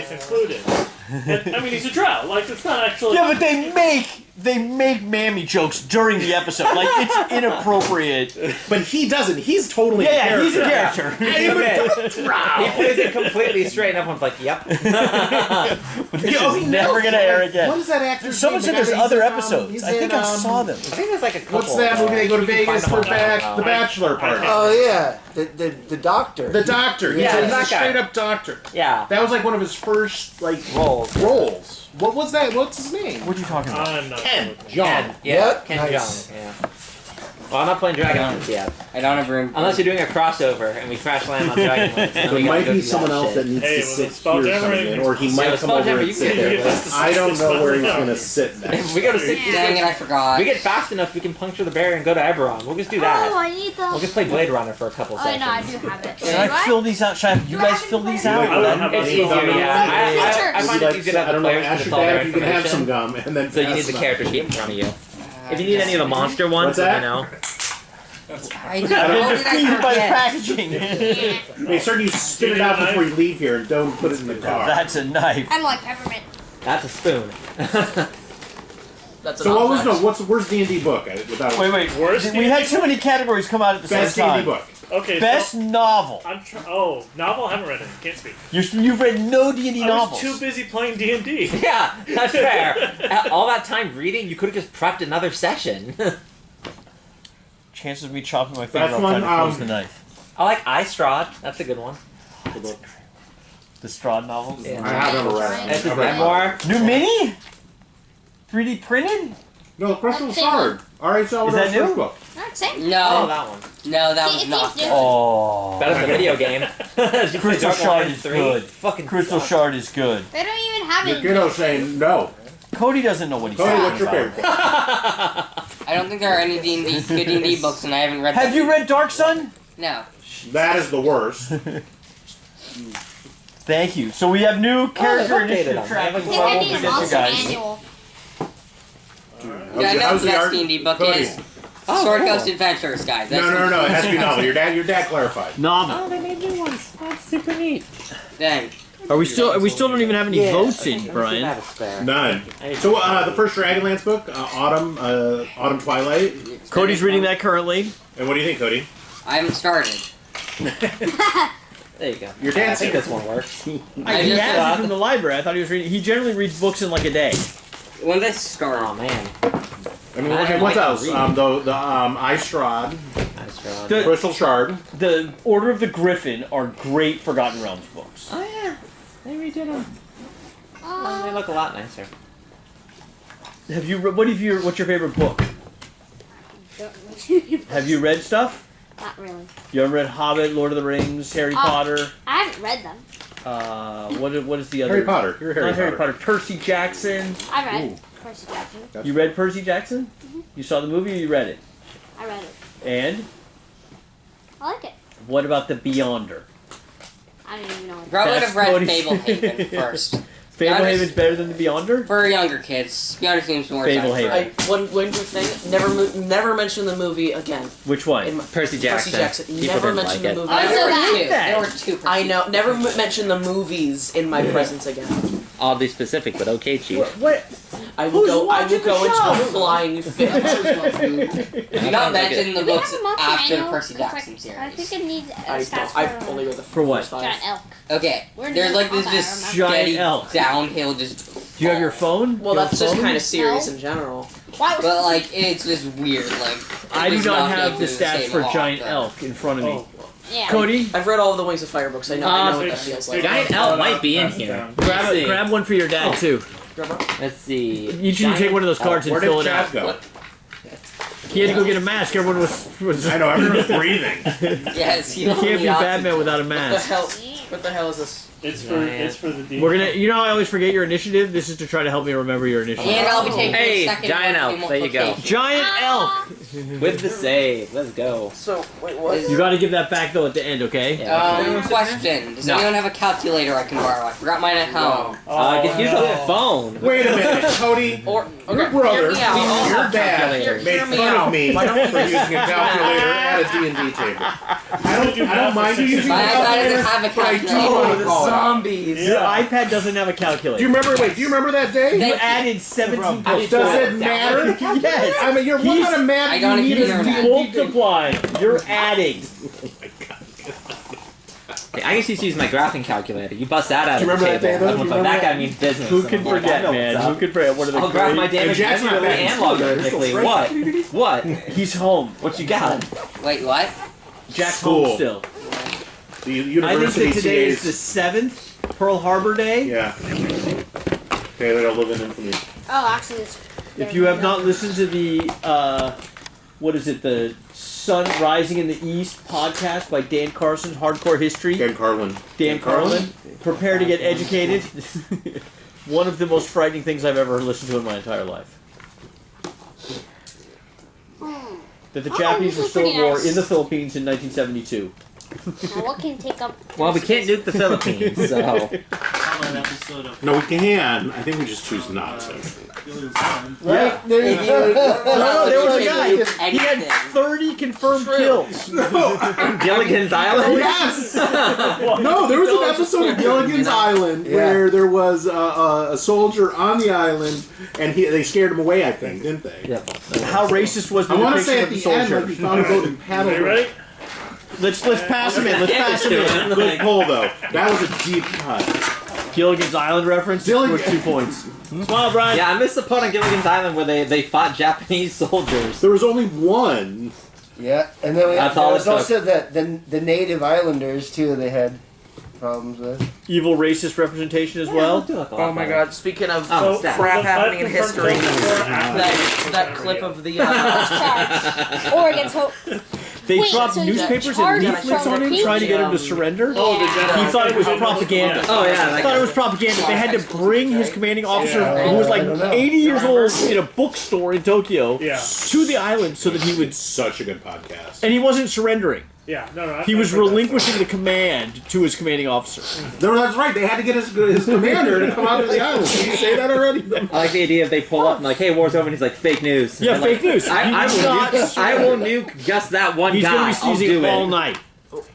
Doomspace included. I mean, he's a drow. Like, it's not actually... Yeah, but they make mammy jokes during the episode. Like, it's inappropriate. But he doesn't. He's totally a character. He's a character. He plays it completely straight, and everyone's like, "Yep." This is never gonna air again. What is that actor's Someone name? said there's other episodes. I think I saw them. I think there's like a couple. What's that movie? They go to Vegas for the bachelor party. Oh yeah, the doctor. The doctor. Yeah, He's that a guy. straight up doctor. Yeah. That was like one of his first like roles. What was that? What's his name? What are you talking about? I'm not Ken. sure. John. Yep, Ken nice. Jeong. Yeah. Well, I'm not playing Dragonlance yet. I don't ever. Unless you're doing a crossover and we crash land on Dragonlance. There might be someone else that needs Hey, to with sit the Spelljammer, here something, or he might come over Spelljammer, and you sit can there. get But this to I don't know where he's $6 gonna sit next. If we go to 60 Dang it, I forgot. we get fast enough, we can puncture the barrier and go to Eberron. We'll just do Oh, that. I need them. We'll just play Blade Runner for a couple Oh, no, I sessions. do have it. Should I fill these out? Should I have you guys fill these out? I don't have It's any easier, gum. yeah. I find it easier to have I the don't know. players Ask to your all dad their if you can have some information. gum, and then So you pass need the them character out. sheet in front of you. If you need any of the monster ones, What's let that? me know. I did. I've How been did I defeated by the forget? packaging. Make sure you spit it out before you leave here, and don't put it in the car. That's a knife. I don't like peppermint. That's a spoon. That's So what was where's D&D book? Without Wait. Worst We had too many categories come out at the best same D&D time. book. Okay, Best so novel. novel. I haven't read it. Can't speak. You've read no D&D I novels. was too busy playing D&D. Yeah, that's fair. All that time reading, you could have just prepped another session. Chances of me chopping my finger That's off one, trying to close the knife. I like Istrad. That's a good one. The Strahd novels. Yeah. I haven't read That's it. his memoir. New mini? 3D printed? No, Crystal That's Shard. R.A. Salvador's Is that new? first book. Not same. Oh, No, that one. no, that See, was it not seems good. Oh. Better than the video game. Crystal Shard is good. Fucking Crystal sucks. Shard is good. They don't even have Your it. kiddo's saying no. Cody doesn't know what he's Cody, talking what's your about. favorite book? I don't think there are any D&D good D&D books, and I haven't read. Have them. you read Dark Sun? No. That is the worst. Thank you. So we have new character updated initiative them. tracking I think I level need a for you monster guys. manual. Yeah, I know How's the the best art? D&D book Cody. is Sword Coast Adventures, guys. That's No. It has to be novel. Your dad clarified. Novel. they made new ones. That's super neat. Dang. Are we still? We still don't even have any votes in, Brian. None. So the first Dragonlance book, Autumn Twilight. Cody's reading that currently. And what do you think, Cody? I haven't started. There you go. Your I dad's think here. this one works. He just has it from the library. I thought he was reading. He generally reads books in like a day. When did I start? Oh man. I mean, I okay, don't what like else? to read. The Istrad, Istrad. The- Crystal Shard. The Order of the Griffin are great Forgotten Realms books. Oh yeah. They redid them. They look a lot nicer. Have you? What's your favorite book? Have you read stuff? Not really. You ever read Hobbit, Lord of the Rings, Harry Potter? I haven't read them. What is the other? Harry Potter. You're Not Harry Potter. Percy Jackson. I read Ooh. Percy Jackson. You read Percy Jackson? You saw the movie or you read it? I read it. And I like it. what about The Beyonder? I don't even know what Probably would That's have read Cody's- Fablehaven first. Fablehaven's better than The Beyonder? For younger kids, Beyonder seems more Fablehaven. One good thing. Never mention the movie again. Which one? In my- Percy Jackson. People didn't never mention like the it. movie. Oh, so that- There were two. I know. Never mention the movies in my presence again. Oddly specific, but okay, Chief. What? I will Who's go. I will watching go the into a show? flying fit. Do not mention the Do we books have a monster after the manual? Percy It's like- Jackson I series. think it needs I stats don't. for I've only read the For what? first five. giant elk. Okay, We're there's doing like this combat, just remember? steady Giant elk. downhill just. Do you have your phone? Well, Do you have that's a just phone? kind of serious No. in general. Why was But like it's just weird. Like I it do does not go have the through stats same for arc, Giant though. Elk in front of me. yeah. Cody, I've read all of the Wings of Fire books. I know. I know what that feels like. Giant Elk might be in here. grab one for your dad too. Let's see. You should take one of those cards and Where fill did it Chad out. go? He had to go get a mask. Everyone was I know, everyone's breathing. Yes, You can't be Batman without a What the mask. hell? What the hell is this? It's for the D. We're gonna. You know how I always forget your initiative. This is to try to help me remember your initiative. And I'll be taking Hey, a second giant one elk, to there you go. multiplication. Giant elk. With the save. Let's go. So wait, what? You got to give that back though at the end, okay? Question: Does No. anyone have a calculator I can borrow? I forgot mine at home. Just use a phone. Wait a minute, Cody. Or Your brother, hear me out. your dad, Calculators. made Hear me fun out. of me Why don't for using a calculator at a D&D table. I don't mind you using My the iPad calculator. doesn't have a but I do calculator. want to call it. Zombies. Your iPad doesn't have a calculator. Do you remember? Wait, do you remember that day? You added 17 Does it matter? Yes. I mean, what kind of math I do got you a need computer as now. D&D? Multiplying. You're adding. Okay, I used to use my graphing calculator. You bust that out Do you of the remember that table. day, though? I'm Do you like, remember that guy that? means business. Who And can I'm like, I forget, know man? what's Who up. can forget? One of the I'll graph my great... damage Jackson memory got back and in school, logarithmically. they're What? What? He's home. What you got? Wait, what? Jack's School. home still. The I think university that today is CAs. the 7th, Pearl Harbor Day. Yeah. Okay, they'll live in infamy. Oh, actually, it's. If you have not listened to the, what is it, the Sun Rising in the East podcast by Dan Carson, Hardcore History. Dan Carlin. Dan Carlin. Prepare to get educated. One of the most frightening things I've ever listened to in my entire life. That the Japanese were this is still at pretty war nice. in the Philippines in 1972. Now, what can take up? Well, we can't nuke the Philippines, so... An episode of No, we can. I think we just choose not to. Gilligan's Island. Right? There you go. No, there was a guy. He had 30 confirmed kills. Gilligan's Island? Yes! No, there was an episode of Gilligan's Island where there was a soldier on the island, and they scared him away, I think, didn't they? Yep. How racist was the I want to depiction say of at the the end, soldier? like he found a boat and paddled. Are you ready? Let's pass him in. Let's pass him in. Good pull, though. That was a deep cut. Gilligan's Island reference. Gilligan- Worth 2 points. Smile, Brian. Yeah, I missed the part on Gilligan's Island where they fought Japanese soldiers. There was only one. Yeah, and then That's there all was it took. also the native islanders too. They had problems with. Evil racist representation as well. Oh my god, speaking of Oh, So, crap the happening in five history, confirmed kills before after that clip of the Charged. Or against hope. They Wait, dropped so you got newspapers and charged leaflets from on him the trying to get him to Queen? surrender. Oh, the He thought it was propaganda. Oh, yeah. I thought it was propaganda. They had to bring his commanding officer, who was like I don't know. 80 years old, in a bookstore in Tokyo, Yeah. to the island so that he would. It's such a good podcast. And he wasn't surrendering. Yeah, no. He was relinquishing the command to his commanding officer. No, that's right. They had to get his commander to come out to the island. Did you say that already? I like the idea if they pull up and like, hey, war's over, and he's like, fake news. Yeah, And, fake like, news. I He's will not- nuke, I will nuke just that one He's guy. going to be I'll sneezing do all it. night.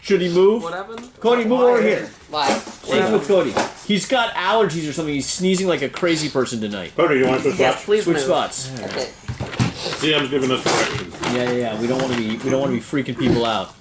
Should he move? what happened? Cody, move over here. Why? Speak with Cody. He's got allergies or something. He's sneezing like a crazy person tonight. Cody, you want to switch Yes, spots? please Switch move. spots. Okay. DM's giving us directions. Yeah. We don't want to be freaking people out.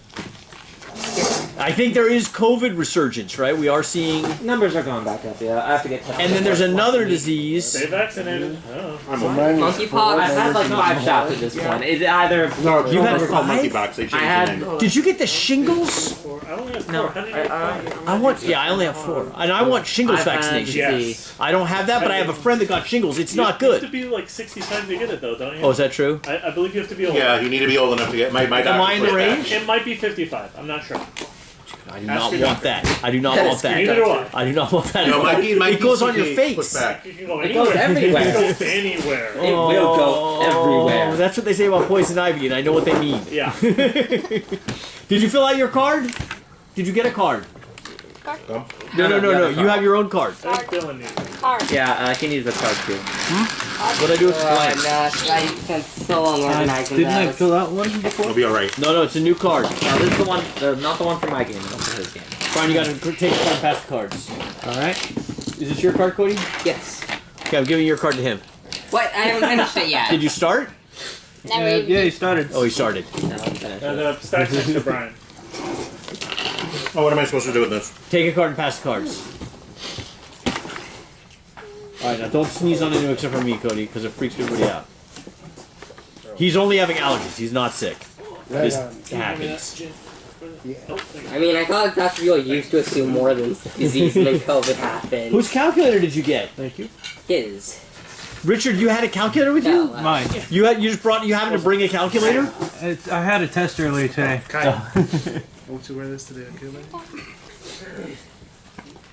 I think there is COVID resurgence, right? We are seeing, Numbers are going back up, yeah. I have to get tested. and then there's another disease. Stay vaccinated. Oh. I'm So on. mine was Monkeypox. I've had like 5 shots at this point. It either No, You had it's called 5? monkeypox. They changed I had- the name. Did you get the shingles? I only have 4. No, How did you get 5? I want. Yeah, I only have 4, and I want shingles I've had- vaccination. Yes. I don't have that, but I have a friend that got shingles. It's not You have good. to be like 65 to get it, though, don't you? Oh, is that true? I believe you have to be old. Yeah, you need to be old enough to get my doctor. Am I in the pushed back. range? It might be 55. I'm not sure. I do Ask not your want doctor. that. I do not want Neither that. do I. I do not want that. No, my It goes on your PCP face. pushed back. You can go It anywhere. goes everywhere. You can go anywhere. It will go everywhere. Oh, that's what they say about poison ivy, and I know what they mean. Yeah. Did you fill out your card? Did you get a card? Come. No. You have your own card. I think Dylan needs it. Card. Yeah, he needs a card too. What I do with the Oh blank? no, I spent so long organizing those. out one before? It'll be all right. No, it's a new card. No, this is the one, not the one for my game, the one for his game. Brian, you gotta take the card past the cards. Alright. Is this your card, Cody? Yes. Okay, I'm giving your card to him. What? I haven't finished it yet. Did you start? Never even. he started. Oh, he started. No, I'm finished. And the stack's next to Brian. Oh, what am I supposed to do with this? Take a card and pass the cards. Alright, now don't sneeze on anyone except for me, Cody, because it freaks everybody out. He's only having allergies. He's not sick. This happens. I mean, I thought Dr. Buell used to assume more than disease when COVID happened. Whose calculator did you get? Thank you. His? Richard, you had a calculator with you? No, Mine. You just brought. You happened to bring a calculator? I had a test earlier today. Won't you wear this today, okay, man?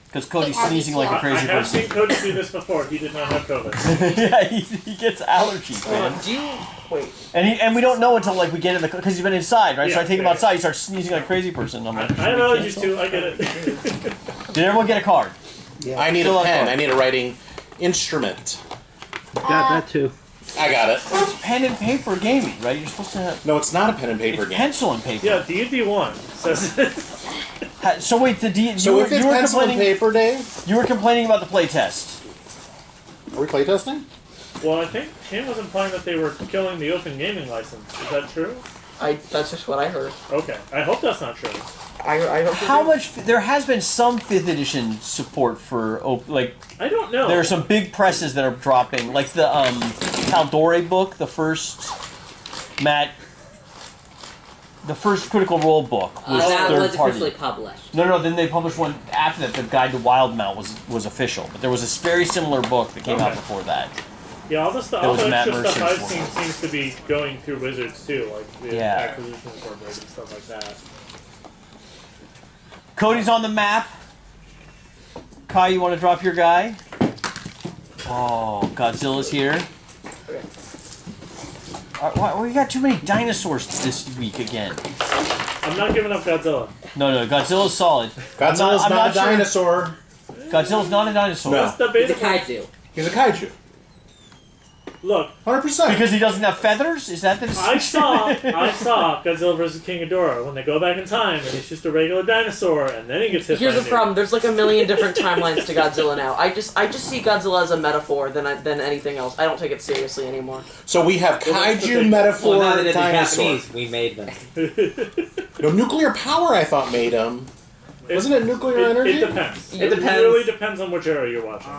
Because Cody's sneezing like a I crazy have person. seen Cody do this before. He did not have COVID. Yeah, he gets allergies, man. Do you wait? And we don't know until like we get in the because he's been inside, right? So I Yeah, take him yeah. outside, he starts sneezing like a crazy person. I'm I like, have allergies too. I get it. did everyone get a card? I need Fill a out pen. card. I need a writing instrument. Got that too. I got it. It's pen and paper gaming, right? You're supposed to have No, it's not a pen and paper game. pencil and paper. Yeah, D&D 1 says So wait, you So if it's were pencil and complaining. paper, Dave, You were complaining about the playtest. are we playtesting? Well, I think Shane was implying that they were killing the open gaming license. Is that true? That's just what I heard. Okay. I hope that's not true. I hope. How much? There has been some 5th edition support for like. I don't know. There are some big presses that are dropping, like the Caldore book, the first Critical Role book was That third was party. officially published. No, then they published one after that. The Guide to Wildmount was official, but there was a very similar book that came out before that. Yeah, all the stuff, That all was the Matt extra stuff Mercer's I've seen seems to be going through Wizards too, like the acquisition incorporated and stuff like that. Cody's on the map. Kai, you want to drop your guy? Oh, Godzilla's here. We got too many dinosaurs this week again. I'm not giving up Godzilla. No, Godzilla's solid. Godzilla's I'm not a sure- dinosaur. Godzilla's not a dinosaur. No. That's the It's a beta. kaiju. He's a kaiju. Look, 100%. Because he doesn't have feathers? Is that the I saw Godzilla vs. King Ghidorah when they go back in time and he's just a regular dinosaur and then he gets hit Here's by the problem. There's like a million different timelines to Godzilla now. I just see Godzilla as a metaphor than anything else. I don't take it seriously anymore. So we have kaiju metaphor Well, now that it's dinosaur. Japanese, we made them. No, nuclear power I thought made him. Wasn't it nuclear energy? It depends. It depends. really depends on which era you're watching.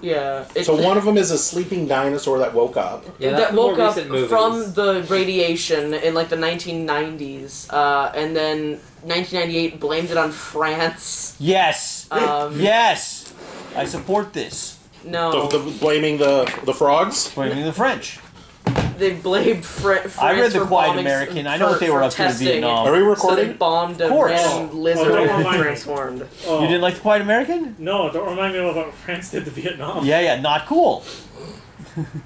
Yeah. So one of them is a sleeping dinosaur that woke up. Yeah, that that's the woke more up recent movies. from the radiation in like the 1990s, and then 1998 blamed it on France. Yes. Yes. I support this. No, Blaming the frogs? Blaming the French. they blamed France I read The for Quiet bombing American. I know what they were up to in testing. Vietnam. Are we So they recording? bombed a course. random lizard don't and remind me. transformed. Oh, You didn't like The Quiet American? No, don't remind me of what France did to Vietnam. Yeah, not cool.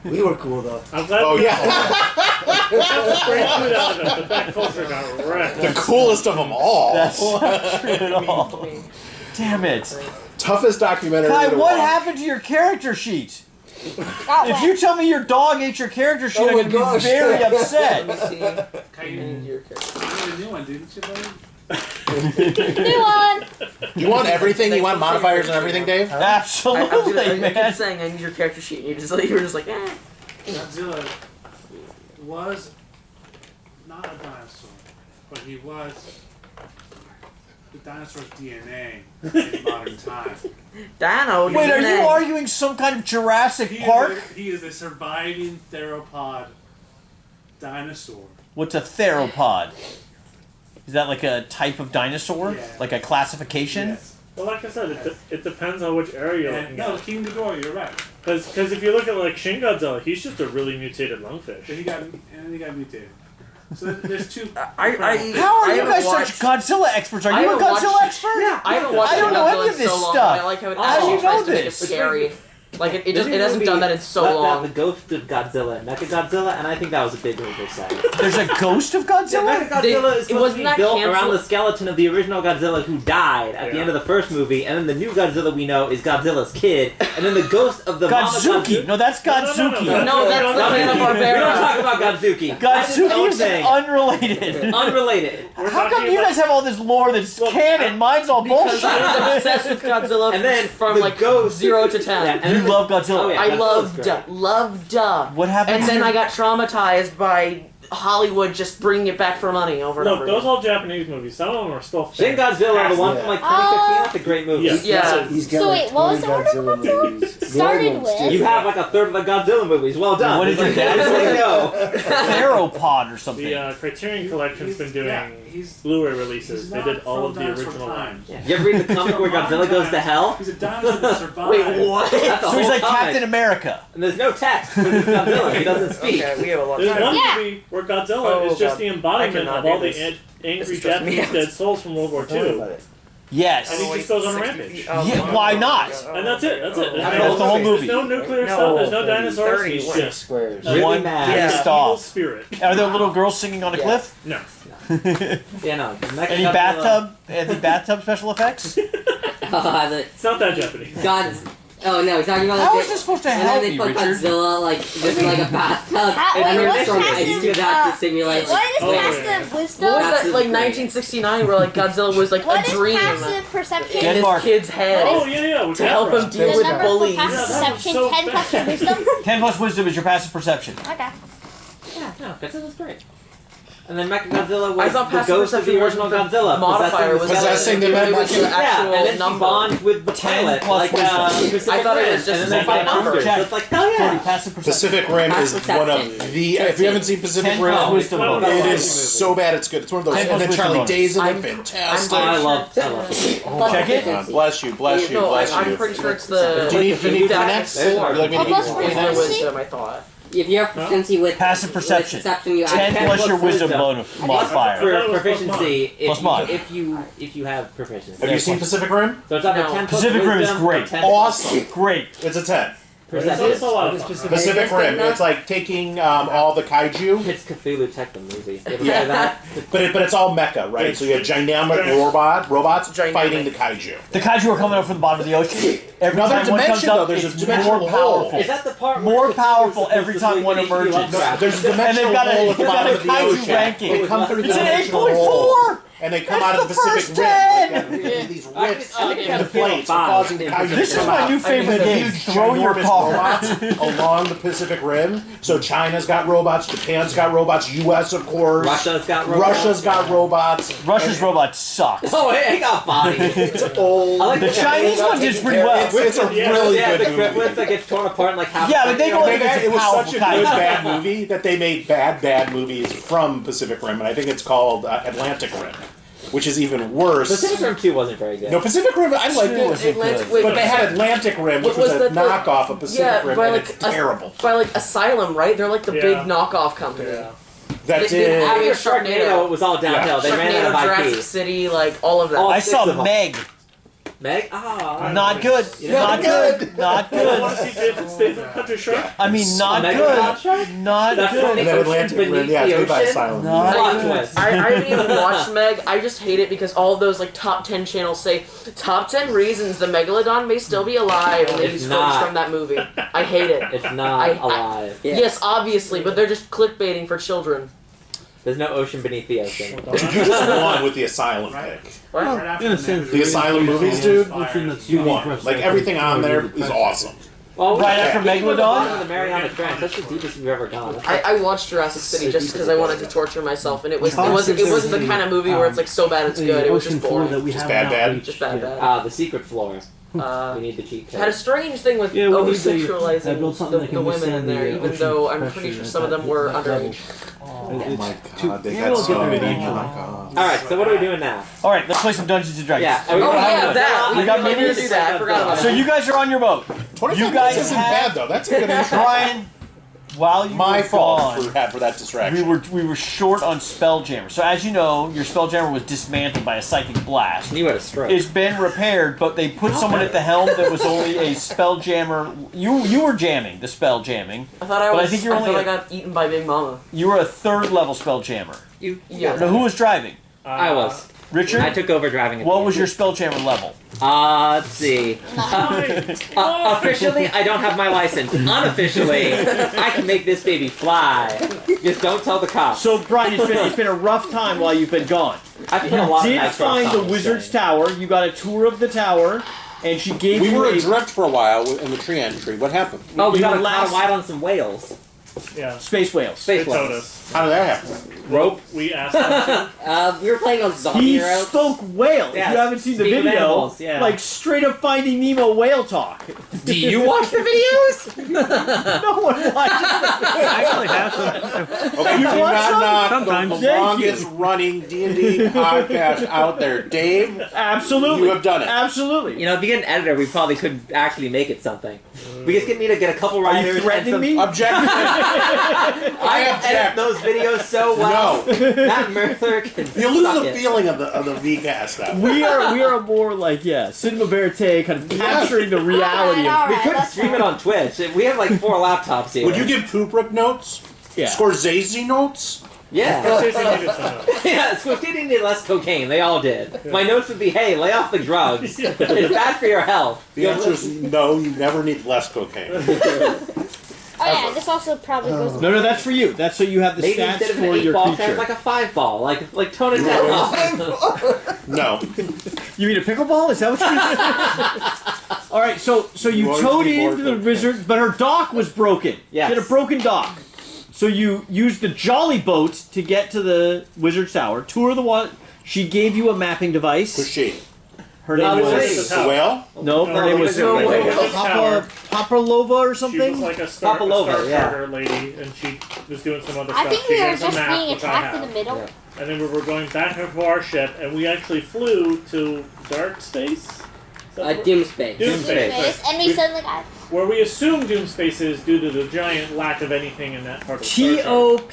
We were cool though. I'm glad Oh, we yeah. got great food out of it, but that culture got wrecked. The coolest of them all. That's not true at all. Damn it. Toughest documentary Kai, to what watch. happened to your character sheet? Got If wet. you tell me your dog ate your character sheet, Oh I'm my going to be gosh. very Let me upset. see. You Need your character. made a new one, didn't you, buddy? New one. You want everything? You want modifiers and everything, Dave? Absolutely, I man. keep saying I need your character sheet, and you were just like, eh. Godzilla was not a dinosaur, but he was the dinosaur's DNA in modern time. Dano. Wait, are you DNA. arguing some kind of Jurassic He Park? he is a surviving theropod dinosaur. What's a theropod? Is that like a type of dinosaur? Yeah. Like a classification? Yes. Well, like I said, it depends on which area you're And, looking no, at. King Ghidorah, you're right. Because if you look at like Shin Godzilla, he's just a really mutated lungfish. Then he got mutated. So there's two. How are I you haven't guys watched- such Godzilla experts? Are I you a haven't Godzilla watched- expert? Yeah, I haven't watched I don't know Godzilla any in of this so long, stuff. but I like how it How do you actually know tries to make it this? scary. Like it There's a hasn't movie done that in so about long. The ghost of Godzilla, Mechagodzilla, and I think that was a big move they said. There's a ghost of Godzilla? Mechagodzilla is it supposed to wasn't be that built canceled- around the skeleton of the original Godzilla who died at the Yeah. end of the first movie, and then the new Godzilla we know is Godzilla's kid, and then the ghost of the mama Godzuki. No, that's Godzuki. No, that's the Hanna-Barbera. We don't talk about Godzuki. That's his own Godzuki is thing. unrelated. Unrelated. How come you guys have all this lore that's canon? Mine's all Because bullshit. I was obsessed with Godzilla And then from the like ghost- 0 to 10. Yeah, and You then love Godzilla. Oh, yeah. I Godzilla's great. loved. What happened? And then I got traumatized by Hollywood just bringing it back for money over and Look, over those again. all Japanese movies. Some of them are still Shin Godzilla, the one from like 2015, that's a great movie. Yeah. Yeah. He's got So like wait, what was 20 the order Godzilla before? movies. Started Normal with- stuff. You have like a third of the Godzilla movies. Well done. What is It's your like, dad's way to name? go. Theropod or something. The Criterion Collection's been doing he's Blu-ray releases. he's They not did all from of the dinosaur original times. ones. You ever read the comic where Godzilla goes to hell? He's a dinosaur that survived. Wait, what? That's a So he's whole like comic. Captain America. And there's no text. Because he's Godzilla. He doesn't speak. Okay, we have a lot There's of time. one Yeah. movie where Godzilla Oh, is just God. the I embodiment cannot of all do the this. angry This is stressing me Japanese out. dead souls from World War II. Yes. And he just goes on a rampage. Yeah, why not? And that's it. That's it. That's the whole movie. There's no nuclear No, stuff. There's no dinosaurs. 30, He's what? just Squares. Really One mad. pissed evil off. spirit. Are there little girls singing on a Yeah. cliff? No. Yeah, no. Any bathtub? Any bathtub special effects? The It's not that Japanese. Oh no, he's talking about How like is this supposed to and help then they me, put Richard? Godzilla like just in like a bathtub, Wait, and then what's from passive, ice to that to simulate. What is Oh, passive yeah. wisdom? What was That's that, like great. 1969, where like Godzilla was like What a is dream passive perception? in his Denmark. kid's head Oh, yeah, with to help him Deborah. deal The with number for bullies. passive Yeah, that was perception, so 10 plus your bad. wisdom. 10 plus wisdom is your passive perception. Okay. Yeah, no, Godzilla's great. And then Mechagodzilla I was thought the passive ghost of the perception was original the Godzilla. modifier was Possessing the it Mad was Max. the actual and then she number. bonds with the 10 pilot, plus like wisdom. Pacific I thought it Rim, was just and a then they simple get numbers. number. So it's like, hell Cody, yeah. passive perception. Pacific Rim is Perception. one of the. If you haven't seen Pacific 10 Rim, plus wisdom. Well, it no, is so bad it's good. It's one of those. 10 And then plus Charlie wisdom Day's in I'm- it, fantastic. I love it. Check it. Bless you, bless you, No, bless I'm you. pretty sure it's the. Do you need Kleenex? Four. Would you like me to Oh, give plus you wisdom. Kleenex? Is the wisdom, I thought. If you have proficiency with Passive perception. with perception you 10 add plus your wisdom modifier. For proficiency, Plus mod. if you have proficiency. Have you seen Pacific Rim? So it's either No. 10 plus Pacific Rim is wisdom or great. 10 plus Awesome. Great. It's a 10. perception. It's a lot of fun. Pacific Rim. It's like taking all the kaiju, It's Cthulhu Tech the movie. You ever Yeah. play that? but it's all mecha, right? So you have dynamic robots Dynamic. fighting the kaiju. The kaiju are coming up from the bottom of the ocean. Every Another time one comes dimension, though. up, There's a it's dimensional more hole. powerful. Is that the part More where Cthulhu powerful is every time one supposedly making emerges. you up? There's a And they've dimensional got a, hole they've at the got bottom a of the kaiju ocean. ranking. They come through the It's an dimensional hole, 8.4! and they come That's out of the the Pacific first Rim. 10. Like, these I rifts think in the it's field plates are 5. causing the kaiju This to is come my out. new favorite There's game. huge, Throw your ginormous car. robots along the Pacific Rim. So China's got robots, Japan's got robots, U.S. of course. Russia's got robots. Russia's got robots. Russia's robot sucks. Oh, hey, I got body. It's old. I like The Chinese one did pretty well. It's a really yeah, the good cryptlets movie. that get torn apart in like half. Yeah, but they go like It it's a was powerful such a good kaiju. bad movie that they made bad movies from Pacific Rim, and I think it's called Atlantic Rim, which is even worse. Pacific Rim 2 wasn't very good. No, Pacific Rim, I liked it. Atlantic, wait, But they had Atlantic Rim, which was a that the- knockoff of Pacific yeah, Rim, by and like it's terrible. by like Asylum, right? They're like the Yeah. big knockoff company. Yeah. That They did. did After Sharknado. Sharknado, it was all downhill. They ran Sharknado, out of Jurassic IP. City, like all of that. All I six saw of them. Meg. Meg? Ah. Not good. Not good. Not You want to good. see Jason Statham Country Shark? I mean, not Mega good. Shark? Not That's good. funny. And then Ocean Atlantic Rim, beneath yeah, the it's made by ocean? Asylum. No. Plot twist. I haven't even watched Meg. I just hate it because all of those like top 10 channels say top 10 reasons the megalodon may still be alive, and they It's use not. footage from that movie. I hate it. It's not I- alive. Yeah. Yes, obviously, but they're just clickbaiting for children. There's no ocean beneath the ocean. You just won with the Asylum pick. What? Right after In a the sense, Meg, The Asylum movies, dude, that's you won. Like, everything on there is awesome. Well, Right after even with the Megalodon? bottom of the Mariana Trench, that's the deepest we've ever gone. I watched Jurassic City just because I wanted to torture myself, and it wasn't the kind of movie where it's like so bad it's good. It was just boring. Just bad. Just bad. The secret floor. We need the cheat code. Had a strange thing with Yeah, we need to over-sexualizing build something that the can women in withstand there, the even ocean though I'm pressure pretty sure at some of them that were level. underage. Oh my god, they Yeah, got we'll so get there many. eventually. Alright, so what are we doing now? All right, let's play some Dungeons and Dragons. Yeah. Oh yeah, that! We got We need to minis? do that, I forgot about So it. you guys are on your boat. 25 You guys minutes isn't have- bad, though. That's a good intro. Brian, while you My were fault gone, for that distraction. we were short on Spelljammer. So as you know, your Spelljammer was dismantled by a psychic blast. You had a stroke. It's been repaired, but they put someone at the helm that was only a Spelljammer. You were jamming, the spell jamming. I thought I But I was. think you're only I a- got eaten by Big Mama. You were a third level Spelljammer. Yeah. Now who was driving? I was. Richard? I took over driving. What was your Spelljammer level? Let's see. Officially, I don't have my license. Unofficially, I can make this baby fly. Just don't tell the cops. So Brian, it's been a rough time while you've been gone. I've been a lot of Did nice find the songs, wizard's so- tower. You got a tour of the tower, and she gave We you were a adrift for a while in the tree entry. What happened? Oh, we You got were a last- wide on some whales. Yeah. space whales. Space They told whales. us. How did that happen? Rope. We asked them to. We were playing on Zombie He Heroes. spoke whale. Yeah, If you haven't seen the speak of video, animals, yeah. like straight up Finding Nemo whale talk. Do you watch the videos? No one watches it. I actually have some. Okay, You do want not some? knock Sometimes. the Thank you. longest running D&D podcast out there. Dave, Absolutely. you have done it. Absolutely. You know, if you get an editor, we probably could actually make it something. We just get me to get a couple Are writers. you threatening and some, me? Object. I object. edit those videos so well. No. Matt Mercer can You lose suck the it. feeling of the VCast stuff. We are more like cinema verite, kind of capturing the reality of. Alright, We could let's stream go. it on Twitch. We have like 4 laptops here. Would you give Poop Rook notes? Yeah. Scorsese notes? Yeah. Seriously needed some notes. Yeah, Squishy needed less cocaine. They all did. My notes would be, hey, lay off the drugs. It's bad for your health. The answer is no, you never need less cocaine. Oh yeah, this also probably goes. No, that's for you. That's so you have the Maybe stats instead of an for 8 your ball, creature. like a 5 ball. Like tone it down. No. You mean a pickleball? Is that what you mean? All right, so you are towed to be into the more wizard, but her dock was broken. Yes. She had a broken dock. So you used the jolly boat to get to the wizard's tower. Tour the one. She gave you a mapping device. Who's she? Her name wizard. was The whale? no. Her name was No way. Paparlova or She something. was like a Papalova, starter lady, and she was doing some other I stuff. think She we were gave us a just map, being which I attacked in the have. middle. Yeah. And then we were going back into our ship, and we actually flew to Dark Space? Is that what- Doomspace. Doomspace. And we suddenly got. Where we assume Doomspace is due to the giant lack of anything in that part of the Star Trek.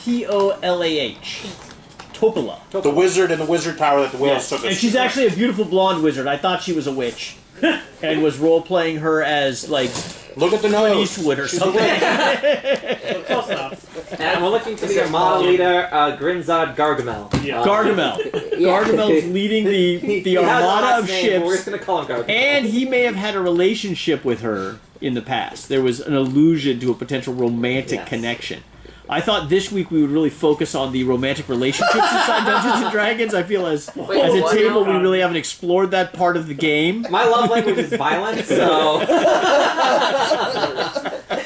Topolah. Topola. The wizard in the wizard tower that the whales took us And she's to. actually a beautiful blonde wizard. I thought she was a witch. And was role-playing her as, like, Look at the nose. Eastwood or She's a something. witch. So close enough. And we're looking to be a model leader, Grimzod Gargamel. Yeah. Gargamel. Gargamel's leading the He has a armada last of name, but we're just ships. going to call him Gargamel. And he may have had a relationship with her in the past. There was an allusion to a potential romantic Yes. connection. I thought this week we would really focus on the romantic relationships inside Dungeons and Dragons. I feel as a what? table we really haven't explored that part of the game. My love language is violence, so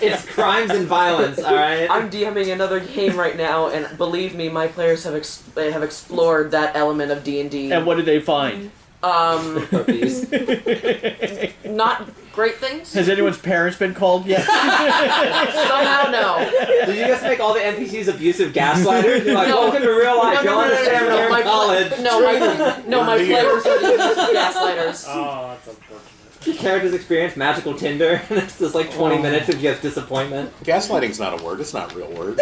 it's crimes and violence. All right. I'm DMing another game right now, and believe me, my players have have explored that element of D&D. And what did they find? Puppies. Not great things. Has anyone's parents been called yet? Somehow, no. Did you just make all the NPCs abusive gaslighters? You're like, welcome to real life. You'll understand when you're in college. My players are the gaslighters. Oh, that's unfortunate. Your characters experience magical Tinder, and it's just like 20 minutes of just disappointment. Gaslighting's not a word. It's not a real word.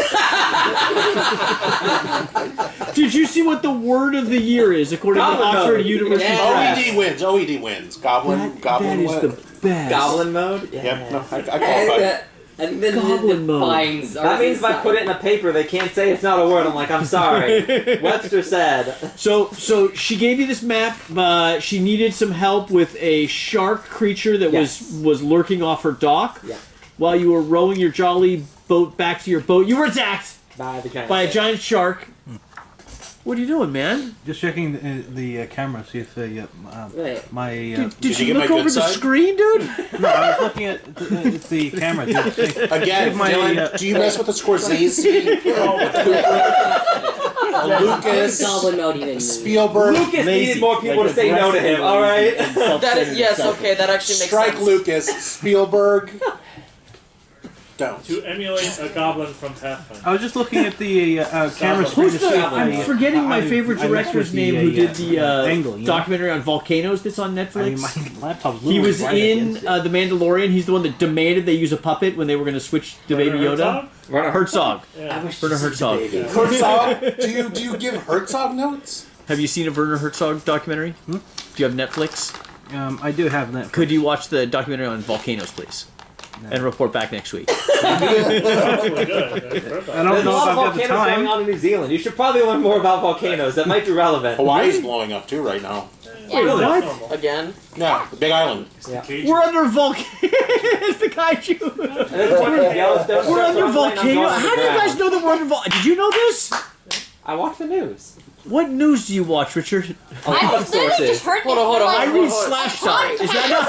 Did you see what the word of the year is according to the Goblin Oxford mode. University Yeah. Press? OED wins. OED wins. Goblin That is wins. the best. Goblin mode? Yeah. Yep. No, I And, qualify. I think that Goblin mode. defines That means if I put it in a paper, they can't say it's not a word. I'm like, I'm sorry. Webster said. So she gave you this map. She needed some help with a shark creature that Yes. was lurking off her dock. Yeah. While you were rowing your jolly boat back to your boat, you were attacked By the giant. by a giant shark. What are you doing, man? Just checking the camera, see if Right. my. Did you you get look my over good the side? screen, dude? No, I was looking at the camera. Again, my, Dylan, do you mess with the Scorsese? Lucas? Goblin mode even mean? Spielberg? Lucas Lazy, needed more people like to say no to him, aggressively alright? and self-centered That is, yes, self- okay, that actually makes Strike sense. Lucas. Spielberg? Don't. To emulate a goblin from Pathfinder. I was just looking at the camera screen Who's to see the? if I'm forgetting my favorite I messed director's with the, name who did the angle. You know? documentary on volcanoes that's on Netflix. I mean, my laptop's He was literally right in against it. The Mandalorian. He's the one that demanded they use a puppet when they were going to switch to Baby Yoda. Herzog. Yeah. Werner Herzog. Herzog? Do you give Herzog notes? Have you seen a Werner Herzog documentary? Do you have Netflix? I do have that. Could you watch the documentary on volcanoes, please? And report back next week. Probably good. I There's don't a know lot if of I've got the volcanoes going time. on in New Zealand. You should probably learn more about volcanoes. That might be relevant. Hawaii's blowing up too right now. Wait, Really? what? Normal. Again. Yeah, the big island. We're under volcano. It's the kaiju. And there's a bunch of Yellowstone We're stuff under running, I'm going volcano. How do you underground. guys know that we're under volcano? Did you know this? I watch the news. What news do you watch, Richard? I was literally sources. just heard Hold on, hold on, this. I hold read on, hold on. Slashdot. Is that not?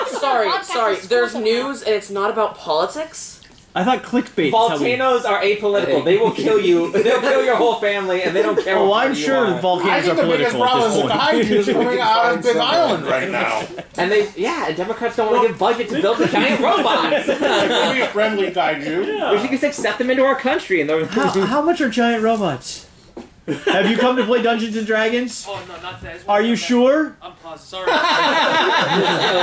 Is that Sorry. There's news, and it's not about politics. I thought clickbait. is how we- Volcanoes are apolitical. They will kill you. They'll kill your whole family, and they don't care Oh, what I'm party you sure are. I volcanoes think are the biggest political at problem is this the point. kaiju is coming out of Big Island right now. And and Democrats don't want to give budget to build the giant robots. Maybe a friendly kaiju. We should just accept them into our country, and they're How much are giant robots? Have you come to play Dungeons and Dragons? Oh, no, not today. Are you sure? I'm paused. Sorry.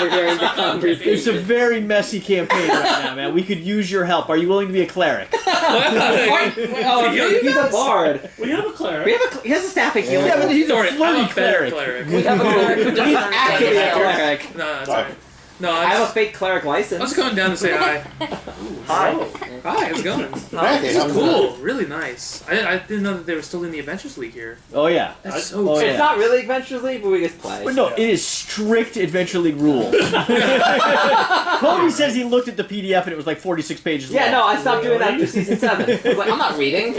During the conversation. It's a very messy campaign right now, man. We could use your help. Are you willing to be a cleric? he's a bard. We have a cleric. He has a staff of healing. Yeah, but he's a Sorry, flirty I'm a better cleric. We have a cleric who doesn't He's actually a understand. cleric. No, sorry. No, I have a fake cleric license. I was going down to say hi. Hi. Hi, how's it going? This is cool. Really nice. I didn't know that they were still in the Adventures League here. Oh yeah. That's so cool. It's not really Adventure League, but we just play. But no, it is strict Adventure League rules. Cody says he looked at the PDF and it was like 46 pages long. Yeah, no, I stopped doing that after season 7. I was like, I'm not reading.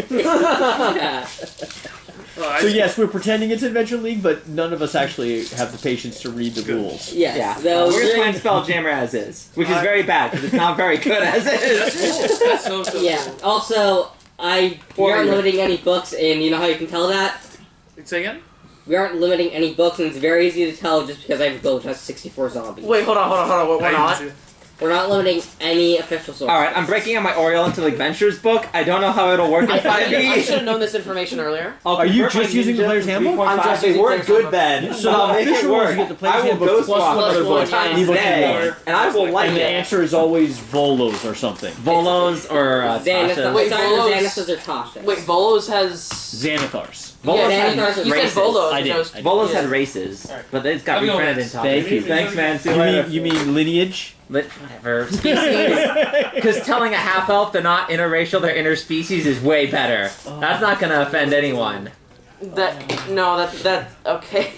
So yes, we're pretending it's Adventure League, but none of us actually have the patience to read the rules. Yes. Yeah. So We're just playing Spelljammer as is, which is very bad because it's not very good as is. That's so yeah. cool. Also, we aren't limiting any books, and you know how you can tell that? Say again? We aren't limiting any books, and it's very easy to tell just because I have a build which has 64 zombies. Wait, hold on. We're not. We're not limiting any official sources. Alright, I'm breaking out my Oriental Adventures book. I don't know how it'll work in 5e. I should have known this information earlier. Are you just using the player's handbook? I'm just They using weren't Player's good then, so I'll make it official rules, work. you get the player's I will handbook ghost plus walk one other book. times Ebook today, and and I will like And the it. answer is always Volos or something. Volos or Xanathars. Tasha. Wait, It's either Volos- Xanathars or Tashas. Wait, Volos has. Xanathars. Volos yeah, had you races. said Volos. I did. Volos had races, but it's got Let me know reprinted in this. Tasha. Thank you. Thanks, man. See you later. You mean lineage? But whatever. Because telling a half elf they're not interracial, they're interspecies is way better. That's not gonna offend anyone. Okay.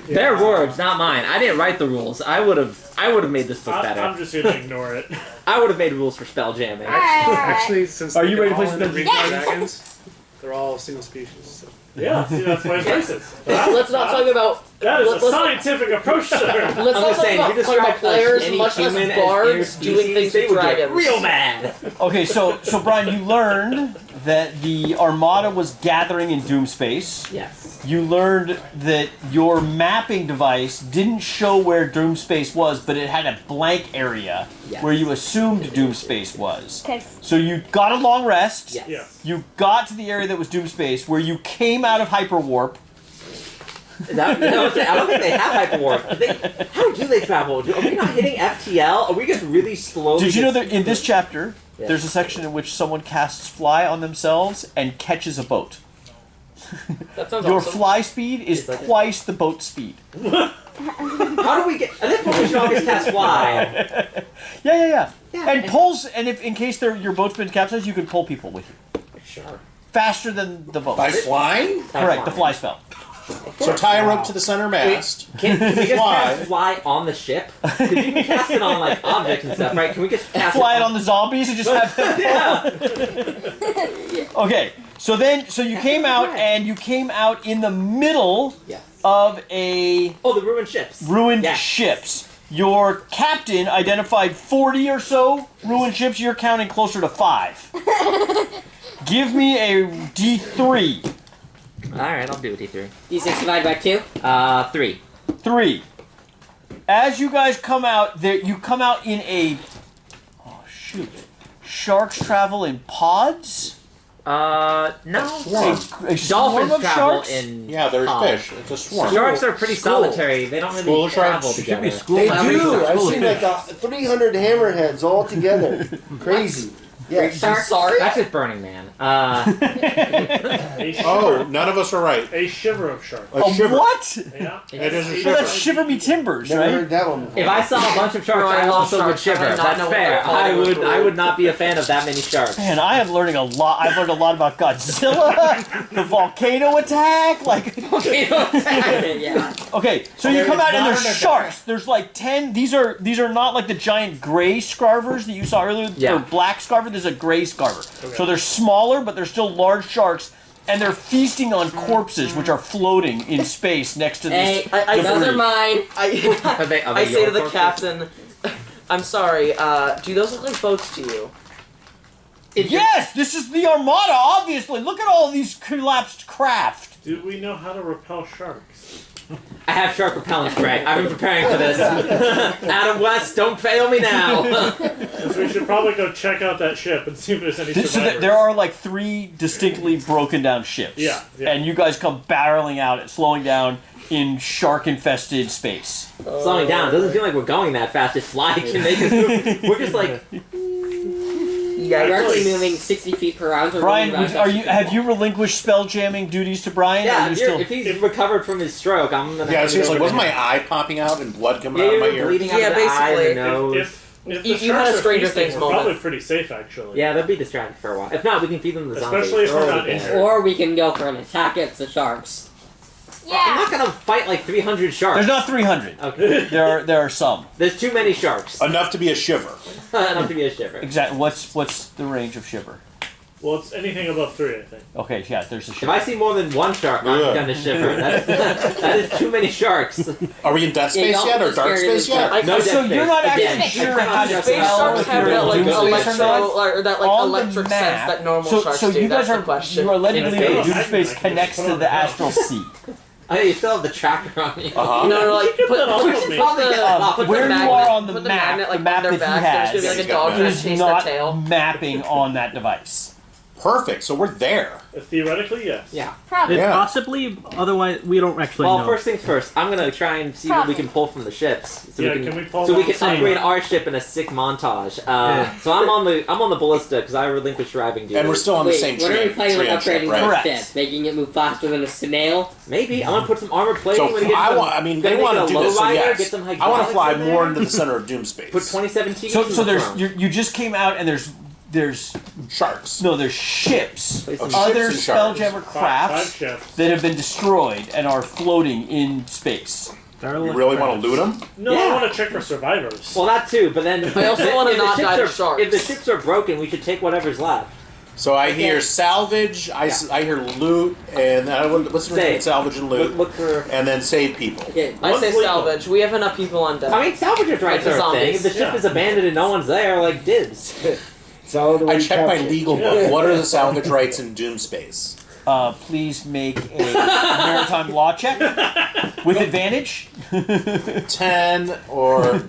Their words, not mine. I didn't write the rules. I would have made this book better. I'm just gonna ignore it. I would have made rules for spelljamming. Actually, since Are you they ready to all play some end up Dungeons? being dragons, they're all single species. So. Yeah, see, that's why it's racist. Let's not talk about. That is a let's- scientific approach, sir. Let's I'm not just talk saying, about if you talk about describe players, any much human less as bards interspecies, doing things they with would get dragons. real mad. Okay, so Brian, you learned that the Armada was gathering in Doomspace. Yes. You learned that your mapping device didn't show where Doomspace was, but it had a blank area Yes. where you assumed Doomspace was. Okay. So you got a long rest. Yes. Yeah. You got to the area that was Doomspace, where you came out of Hyperwarp. I don't think they have hyperwarp. How do they travel? Are we not hitting FTL? Are we just really slowly? Did you know that in this chapter, Yeah. there's a section in which someone casts fly on themselves and catches a boat? That sounds Your awesome. fly speed is It's like twice the boat speed. How do we get? At this point, we should always cast fly. Yeah. Yeah, And pulls, and if in case your boat's been capsized, you can pull people with you Sure. faster than the boat. By flying? Correct, the fly spell. So tie a rope to the center mast. Can we just Fly. cast fly on the ship? Because you can cast it on like objects and stuff, right? Can we just cast Fly it on the zombies and just have them Yeah. Okay, so you came out and you came out in the middle Yes. of a Oh, the ruined ships. ruined Yes. ships. Your captain identified 40 or so ruined ships. You're counting closer to 5. Give me a D3. All right, I'll do a D3. D6 divided by 2? 3. 3. As you guys come out, you come out in a... Oh, shoot. Sharks travel in pods? No. Swarm. A swarm Dolphins of travel sharks? in. Yeah, there's pods. fish. It's a swarm. Sharks are pretty School. solitary. They don't really School of travel sharks. together. Should be school. They How do. many I've school seen of like 300 hammerheads all together. Crazy. Yeah. Sorry. That's just Burning Man. A shiver, Oh, none of us are right. a shiver of sharks. A shiver. What? Yeah. It is a Well, shiver. that's Shiver Me Timbers, Never right? heard that one before. If I saw a bunch of sharks, No, I I love also would sharks. I shiver. did not That's know what fair. they're called. I would not be a fan of that many sharks. Man, I am learning a lot. I've learned a lot about Godzilla, the volcano attack. Like, Yeah. okay, so you come out and there's sharks. There's like 10. These are not like the giant gray scarvers that you saw earlier. Yeah. Or black scarver. There's a gray scarver. So they're smaller, but they're still large sharks, and they're feasting on corpses which are floating in space next to this. Hey, I- those are mine. Are they I say your to the corpses? captain, I'm sorry, do those look like boats to you? Yes, this is the Armada. Obviously, look at all these collapsed craft. Do we know how to repel sharks? I have shark repellent spray. I've been preparing for this. Adam West, don't fail me now. So we should probably go check out that ship and see if there's any So survivors. there are like 3 distinctly broken down ships. Yeah. And you guys come barreling out, slowing down in shark-infested space. Slowing down. It doesn't feel like we're going that fast. It's flying. Can make us move. We're just like. We're actually moving 60 feet per hour. So Brian, have you relinquished spell jamming duties to Brian? Yeah, or you still... if he's recovered from his stroke, I'm gonna. Yeah, seriously, wasn't my eye popping out and blood coming out of my ear? Bleeding out of the eye and the nose. If the You had a sharks are Stranger feasting, Things we're moment. probably pretty safe, actually. Yeah, they'll be distracted for a while. If not, we can feed them the zombies. Especially if we're They're not already injured. dead. Or we can go for an attack at the sharks. I'm Yeah. not gonna fight like 300 sharks. There's not 300. Okay. There are some. There's too many sharks. Enough to be a shiver. Enough to be a shiver. Exactly. What's the range of shiver? Well, it's anything above 3, I think. Okay, yeah, there's a If shiver. I see more than one shark, I'm Ugh. gonna shiver. That is too many sharks. Are we in Death Space y'all yet or just Dark scared Space of the yet? No, So Death you're Space. not Again, actually sure I cannot how to just Space tell sharks if have you're that in like Doomspace or electro not. or that like On the electric map. sense that normal sharks so do. you guys That's are the question. you are led to In believe that space, Doomspace I can connects just to put the on the astral sea. Oh, you still have the tracker on you. Uh-huh. No, like Get put, that off put, of put me. the Where you magnet, are on the put the map, magnet like the map on their that he backs. There's gonna be has like a dog trying to is chase their not tail. mapping on that device. Perfect. So we're there. Theoretically, yes. Yeah. Probably. Yeah. Possibly, otherwise we don't actually Well, know. first things first. I'm gonna try and see what we can pull from the ships. So Yeah, we can, can we pull so we one can same? upgrade our ship in a sick montage. So I'm on the ballista because I relinquished driving duty. And we're still on the same What are we tree. planning on Triad ship, upgrading right? our Correct. ship? Making it move faster than a snail? Maybe I'm gonna put some armor plating. So when we get some, I mean, gonna they make want it to a do this. So lowrider, yes, get some I want hydraulics to fly in more there. into the center of Doomspace. Put 2017. So you just came out and there's sharks. there's ships, Of other ships and sharks. Spelljammer Five crafts ships. that have been destroyed and are floating in space. You really want to loot them? No, Yeah. I want to check for survivors. Well, that too, but then I also wanna if the not ships die to are- sharks. If the ships are broken, we should take whatever's left. So I hear salvage, I hear loot, and I what's the difference between salvage and loot? Look for. And then save people. Okay. I say Let's salvage. We have enough people on deck. I mean, salvage rights the are a thing. zombies. If the ship Yeah. is abandoned and no one's there, like dibs. I checked my legal book. What are the salvage rights in Doomspace? Please make a maritime law check with advantage. 10 or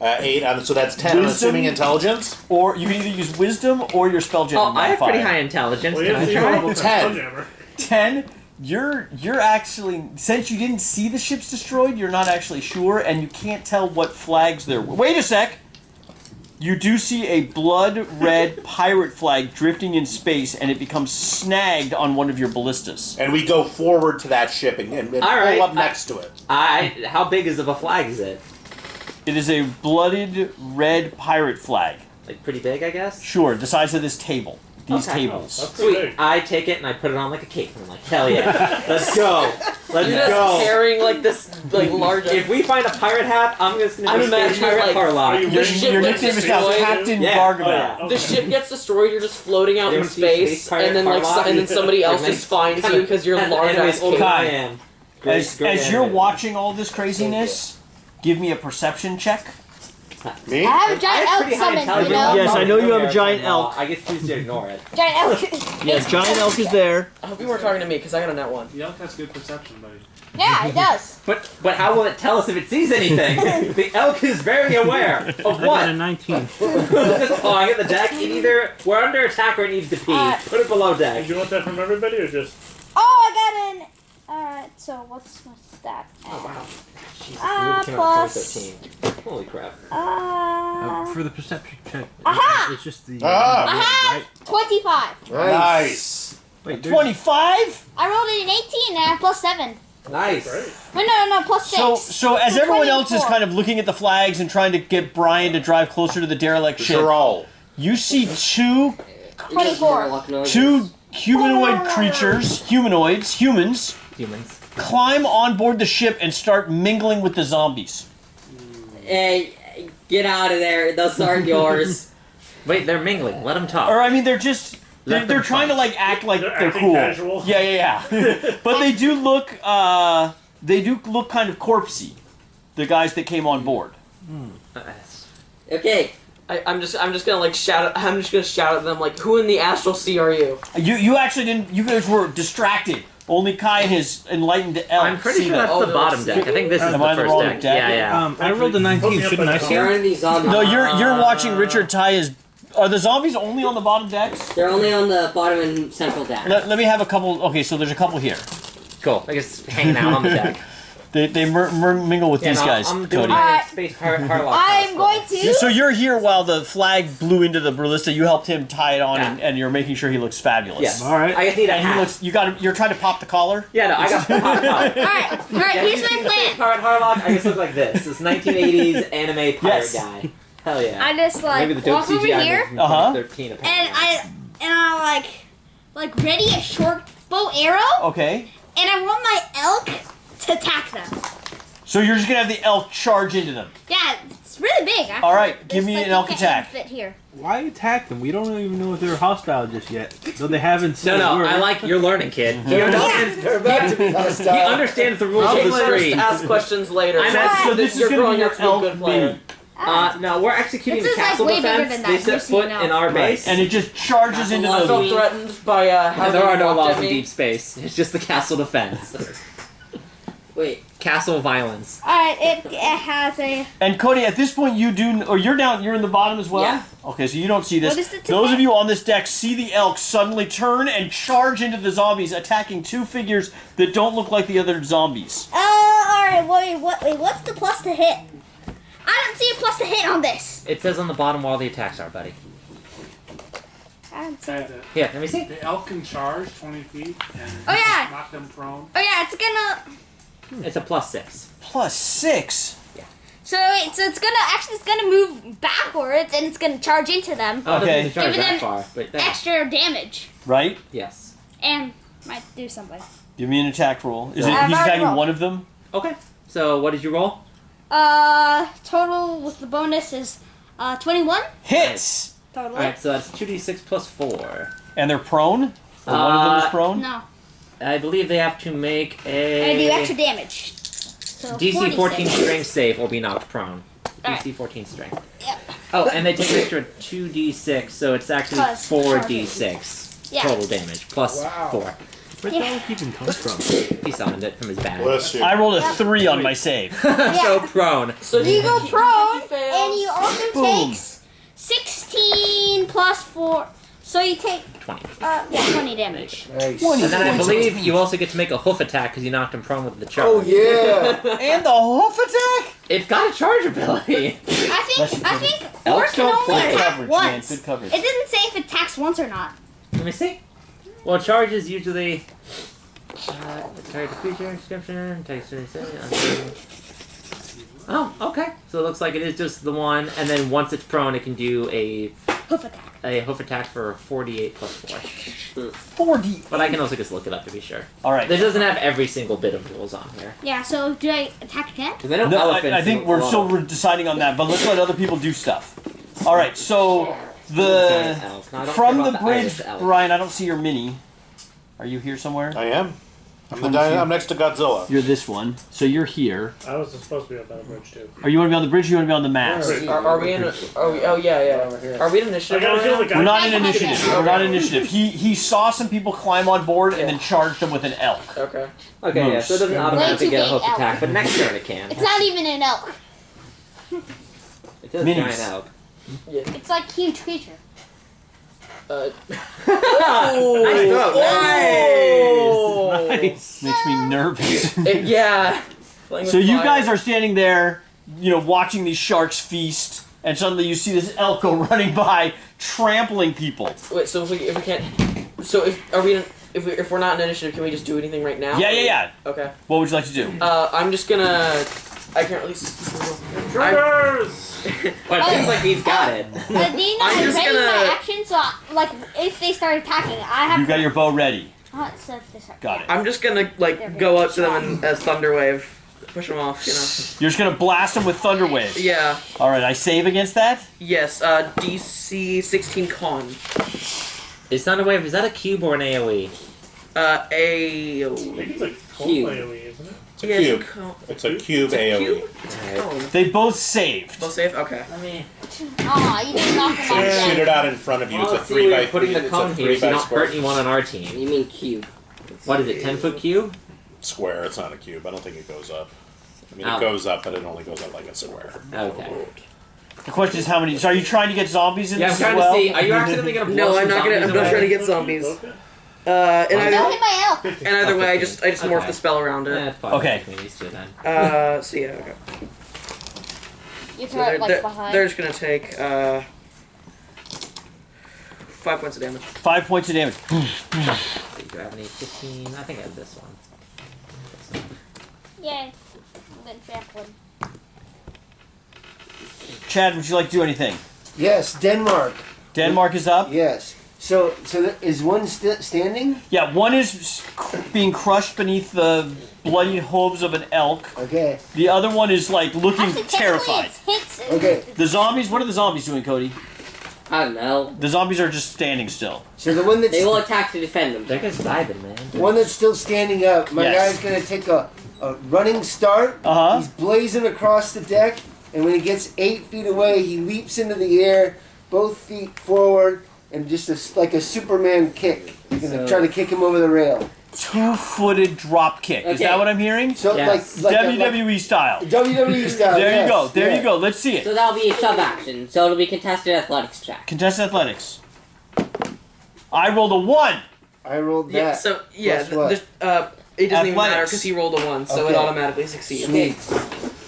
8. So that's 10. I'm Wisdom? assuming intelligence. Or you can either use wisdom or your spelljamming Oh, I have pretty modifier. high intelligence. Well, Can I yeah, try? level 10. Spelljammer. 10. You're actually, since you didn't see the ships destroyed, you're not actually sure, and you can't tell what flags there were. Wait a sec! You do see a blood red pirate flag drifting in space, and it becomes snagged on one of your ballistas. And we go forward to that ship and pull All right, up next to it. How big is of a flag is it? It is a blooded red pirate flag. Like pretty big, I guess. Sure, the size of this table. These Okay. tables. That's pretty Sweet. big. I take it and I put it on like a cape. I'm like, hell yeah, let's go, let's You're just go. carrying like this like large. If we find a pirate hat, I'm just gonna I'm be Space imagining, Pirate like, Carlock. Are you Your, ship your gets nickname is now destroyed. Captain Yeah. Gargamel. Oh, yeah. The ship gets destroyed. You're just floating out You in ever see space, Space Pirate and then like Carlock? and then somebody else Like, just finds you because you're large Anyways, ass old cape. I am. Great, As great you're anime. watching all this craziness, give me a perception check. Me? I have a giant I have elk pretty high summon, you intelligence. know? Yes, I know you have a giant Maritime law. elk. I just choose to ignore it. Giant elk. Yeah, giant elk is there. I hope you weren't talking to me because I got a net 1. The elk has good perception, buddy. Yeah, it does. But how will it tell us if it sees anything? The elk is very aware of I got a what. 19. Oh, I get the deck. It either we're under attack or it needs to pee. Put it below Did deck. you want that from everybody or just? Oh, I got an. Alright, so what's my stat? Oh wow. Jesus, Ah, we came out plus- 2013. Holy crap. For the perception check, Aha! it's just the. Aha! Right? 25. Nice. Wait, there's- 25? I rolled it an 18 and I have plus 7. Nice. Great. Wait, no, plus 6. So as So everyone else is 24. kind of looking at the flags and trying to get Brian to drive closer to the derelict ship, Sure. you see two 24. humanoid creatures, humans, Humans. climb on board the ship and start mingling with the zombies. Hey, get out of there. Those aren't yours. Wait, they're mingling. Let them talk. Or I mean, they're just Let they're them trying to fight. like act like They're they're acting cool. casual. Yeah. But they do look kind of corpsey. The guys that came on board. Okay. I'm just gonna like shout. I'm just gonna shout at them like, "Who in the astral sea are you?" You actually didn't. You guys were distracted. Only Kai and his enlightened elf. I'm pretty see sure that. that's the bottom deck. I think this is Am the I the first wrong deck. deck? Yeah. I rolled a 19. Shouldn't I see There it? are these zombies. No, you're watching Richard tie his. Are the zombies only on the bottom decks? They're only on the bottom and central deck. Let me have a couple. Okay, so there's a couple here. Cool. I guess hanging out on the deck. They mingle with these guys. I'm doing Cody. my space pirate Harlock. I'm going to. So you're here while the flag blew into the ballista. You helped him tie it on, and you're making sure he looks fabulous. Yes. All right. I just need a And he hat. looks. You're trying to pop the collar. Yeah, no, I got the pirate collar. Alright, here's my plan. Pirate Harlock, I just look like this 1980s anime pirate Yes. guy. Hell yeah. I just like Maybe the dope walk over CGI here, from Uh-huh. 2013 and apparently. I like ready a short bow arrow, Okay. and I want my elk to attack them. So you're just gonna have the elk charge into them. Yeah, it's really big. Actually. All right, give It's me like an you elk can't attack. Fit here. Why attack them? We don't even know if they're hostile just yet. Though they haven't said No, a word. I like you're learning, kid. He understands, he understands the rules of the England, street. ask questions later. I'm So this is You're gonna be growing your up to be a good elk player. mini. No, we're executing This the is, like, castle way bigger defense. than They that, set just so you foot know. in our base. And it just charges into I felt the. threatened by how And there are no walked laws at in me. deep space. It's just the castle defense. Wait. Castle violence. Alright, it has a. And Cody, at this point, you do, or you're down. You're in the bottom as well. Yeah. Okay, so you don't see this. What is it Those today? of you on this deck see the elk suddenly turn and charge into the zombies, attacking two figures that don't look like the other zombies. Alright, wait, what's the plus to hit? I don't see a plus to hit on this. It says on the bottom where all the attacks are, buddy. I don't see it. Yeah, let me see. The elk can charge 20 feet and Oh, yeah. knock them prone. Oh yeah, it's gonna. It's a +6. +6. So it's gonna move backwards and it's gonna charge into them. Oh, it Okay. doesn't charge Give that them far, but yeah. Extra damage Right? Yes. and might do something. Give me an attack roll. Is So- it? He's attacking roll. one of them. Okay. So what did you roll? Total with the bonus is 21 Hits. total. Alright, so that's 2d6 plus 4. And they're prone. Or one of them is prone. No, I believe they have to make I do a extra damage. So DC 14 46. strength save or be knocked prone. Alright. DC 14 strength. Yep. Oh, and they take an extra 2d6, so it's actually Plus 4d6 Yeah. total damage, plus Wow. 4. Where'd the elk even come from? He summoned it from his bag. Bless you. I rolled a 3 on my save. So prone. So You go prone, fails. and you also Boom. takes 16 plus 4. So you take 20. 20 damage. Nice. And then I believe you also get to make a hoof attack because you knocked him prone with the charge. Oh yeah. And the hoof attack. It's got a charge ability. I think Elks Orc can don't only play. attack Coverage, man. once. Good coverage. It doesn't say if it attacks once or not. Let me see. Well, charge is usually. Target the creature description. Oh, okay. So it looks like it is just the one, and then once it's prone, it can do a Hoof attack. hoof attack for 48 plus 4. 40. But I can also just look it up to be sure. All right. This doesn't have every single bit of rules on here. Yeah, so do I attack again? Because I know No, elephants. I think we're still deciding on that, but let's let other people do stuff. All right, so the from the bridge, Brian. I don't see your mini. Are you here somewhere? I am. one is you? I'm next to Godzilla. You're this one, so you're here. I was supposed to be up on the bridge too. Are you want to be on the bridge? Or you want to be on the mast? Are we in? Are we? Oh yeah. Are we in initiative? I gotta feel right the now? We're not in Okay. initiative. We're not in initiative. He saw some people climb on board and then charged them with an elk. Okay. Okay, yeah, so it doesn't automatically Way too get a big hoof elk. attack, but next turn it can. It's not even an elk. It does Minis. giant elk. It's like a huge creature. Nice throw. Oh. Nice. Makes me nervous. Yeah. Playing So with you fire. guys are standing there, watching these sharks feast, and suddenly you see this elk go running by, trampling people. Wait. So if we can't. So if we're not in initiative, can we just do anything right now? Yeah. Okay. What would you like to do? I'm just gonna. I can at least. Triggers! But it seems like he's got it. Do you know I'm I'm just ready gonna- my action? So, if they start attacking, I have. You got your bow ready. So if they start. Got it. I'm just gonna go up to them and, as Thunderwave, push them off. You're just gonna blast them with thunder waves. Yeah. All right. I save against that. Yes. DC 16 con. Is Thunderwave, is that a cube or an AoE? I AoE. think it's like full Cube. AoE, isn't it? It's a cube. It's a cube AoE. Cube? It's a cone. They both saved. Both safe? Okay. I mean, Aw, you just knocked them off. Shoot again. it out in front of you. well, It's a let's see, 3 we're by putting 3. the It's a cone 3 here so by you're not square. hurt anyone on our team. You mean cube? What is it, 10-foot cube? Square. It's not a cube. I don't think it goes up. I mean, Oh. it goes up, but it only goes up like a square. Okay. The question is how many. So are you trying to get zombies in Yeah, I'm this trying as well? to see, are you accidentally going to blow No, some I'm not gonna. zombies I'm not away? trying to get zombies. And Don't either, hit my elk. and either way, I just morph the spell around it. That's fine. Okay. Between these two then. So yeah, okay. You So throw it like behind. they're just gonna take 5 points of damage. 5 points of damage. Gravity 15. I think I have this one. Yay. I'm getting trampled. Chad, would you like to do anything? Yes, Denmark. Denmark is up. Yes. So is one standing? Yeah, one is being crushed beneath the bloody hooves of an elk. Okay. The other one is like looking Actually, terrified. Okay. The zombies. What are the zombies doing, Cody? I don't know. The zombies are just standing still. So the one that's They will attack to defend them. They're just vibing, man. one that's still standing up. My Yes. guy's gonna take a running start. Uh He's blazing across the deck, and when he gets 8 feet away, he leaps into the air, both feet forward, and just like a Superman kick. You're gonna try to kick him over the rail. Two-footed drop kick. Is Okay. that what I'm hearing? So Yes. like WWE style. WWE style. There you yes, go. There yeah. you go. Let's see it. So that'll be a sub action. So it'll be contested athletics check. Contested athletics. I rolled a 1. I rolled that. Yeah. So yeah, Plus what? it doesn't even matter Athletics. because he rolled a 1, so it Okay. automatically succeeds. Sweet.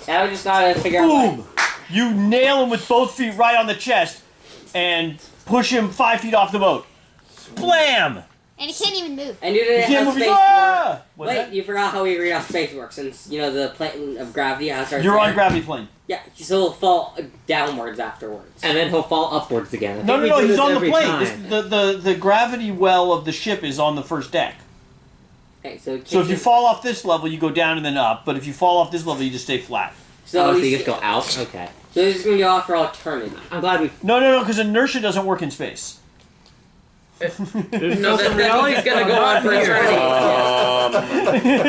Now we just gotta figure out. Boom! You nail him with both feet right on the chest, and push him 5 feet off the boat. Blam! And he can't even move. And you You didn't can't have move. space Ah! work. What's Wait, that? you forgot how we read how space works, since you know the plane of gravity has our. You're on gravity plane. Yeah, so he'll fall downwards afterwards. And then he'll fall upwards again. I No, think we no, do he's this on the every plane. time. The gravity well of the ship is on the first deck. Okay, so So if you fall off this level, you go down and then up. But if you fall off this level, you just stay flat. so So he's- you just go out? Okay. So he's gonna go off for alternate. I'm glad we... No, because inertia doesn't work in space. No, that means he's gonna go on for eternity.